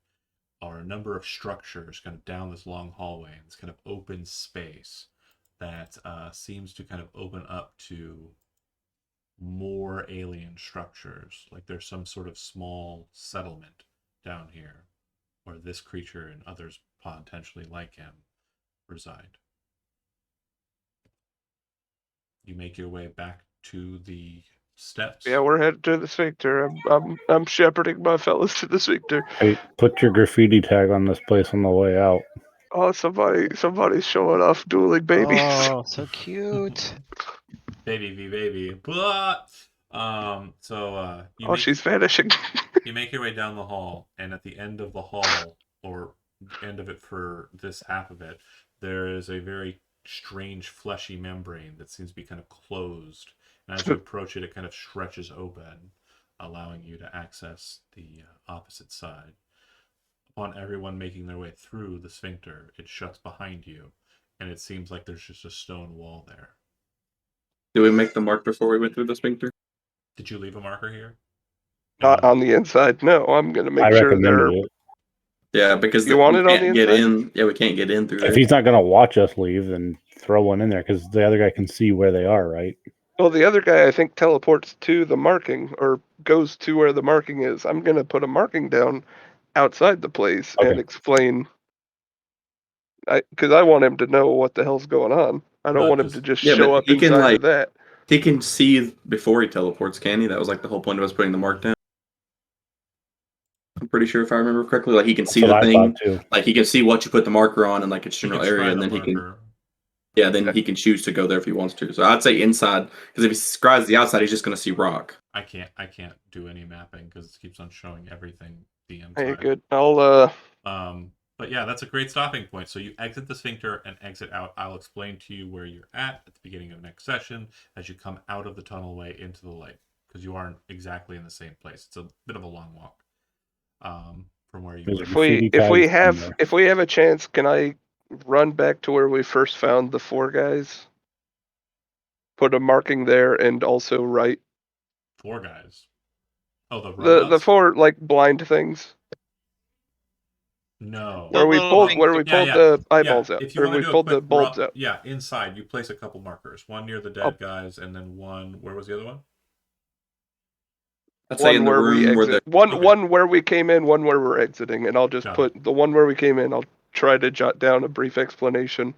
are a number of structures kind of down this long hallway in this kind of open space that seems to kind of open up to more alien structures. Like there's some sort of small settlement down here where this creature and others potentially like him reside. You make your way back to the steps. Yeah, we're headed to the sphincter. I'm shepherding my fellows to the sphincter. Hey, put your graffiti tag on this place on the way out. Oh, somebody's showing off dueling babies. Oh, so cute. Baby v baby. Blah! She's vanishing. You make your way down the hall, and at the end of the hall, or end of it for this half of it, there is a very strange fleshy membrane that seems to be kind of closed. And as you approach it, it kind of stretches open, allowing you to access the opposite side. Upon everyone making their way through the sphincter, it shuts behind you, and it seems like there's just a stone wall there. Did we make the mark before we went through the sphincter? Did you leave a marker here? Not on the inside. No, I'm gonna make I sure recommended they're it. Yeah, because You want we it on can't the get inside? in. Yeah, we can't get in through there. If he's not gonna watch us leave, then throw one in there because the other guy can see where they are, right? Well, the other guy I think teleports to the marking or goes to where the marking is. I'm gonna put a marking down outside the place and Okay. explain. Because I want him to know what the hell's going on. I don't But want him just- to just Yeah, show but up he can, inside like- of that. He can see before he teleports, can he? That was like the whole point of us putting the mark down. I'm pretty sure if I remember correctly, like he can see That's the what I thing, thought too. like he can see what you put the marker on and like its He general can try area, and the then he can, marker. yeah, then he can choose to go there if he wants to. So I'd say inside, because if he scries the outside, he's just going to see rock. I can't do any mapping because it keeps on showing everything the inside. Hey, good. I'll But yeah, that's a great stopping point. So you exit the sphincter and exit out. I'll explain to you where you're at the beginning of next session as you come out of the tunnelway into the light, because you aren't exactly in the same place. It's a bit of a long walk from where you There's were. a if we have a chance, can I run back to where we first found the 4 guys? Put a marking there and also write 4 guys. Oh, the the robots? 4 like blind things No. where we little pulled things where that- we Yeah, pulled yeah. the eyeballs out, If you or want to we do a pulled the quick bulbs run, out. yeah, inside you place a couple markers. One near the dead Oh. guys, and then one. Where was the other one? I'd say in the One where we room where exit. the One Okay. one where we came in, one where we're exiting, and I'll just Got put the one where we came in. I'll try to jot down a brief explanation,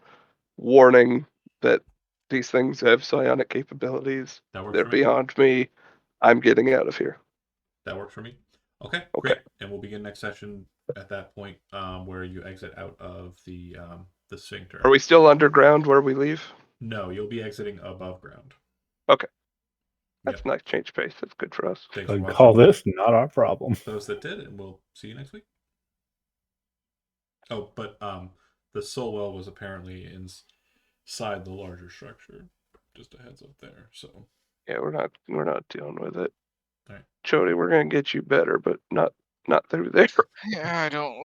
warning that these things have psionic capabilities. That works They're for me. beyond me. I'm getting out of here. That works for me. Okay, Okay. great. And we'll begin next session at that point where you exit out of the sphincter. Are we still underground where we leave? No, you'll be exiting above ground. That's nice change pace. That's good for us. Thanks for I'd watching. call this not our problem. Those that did, and we'll see you next week. Oh, but the soul well was apparently inside the larger structure. Just a heads up there. So Yeah, we're not dealing with it. All right. Jody, we're gonna get you better, but not through there. Yeah, I don't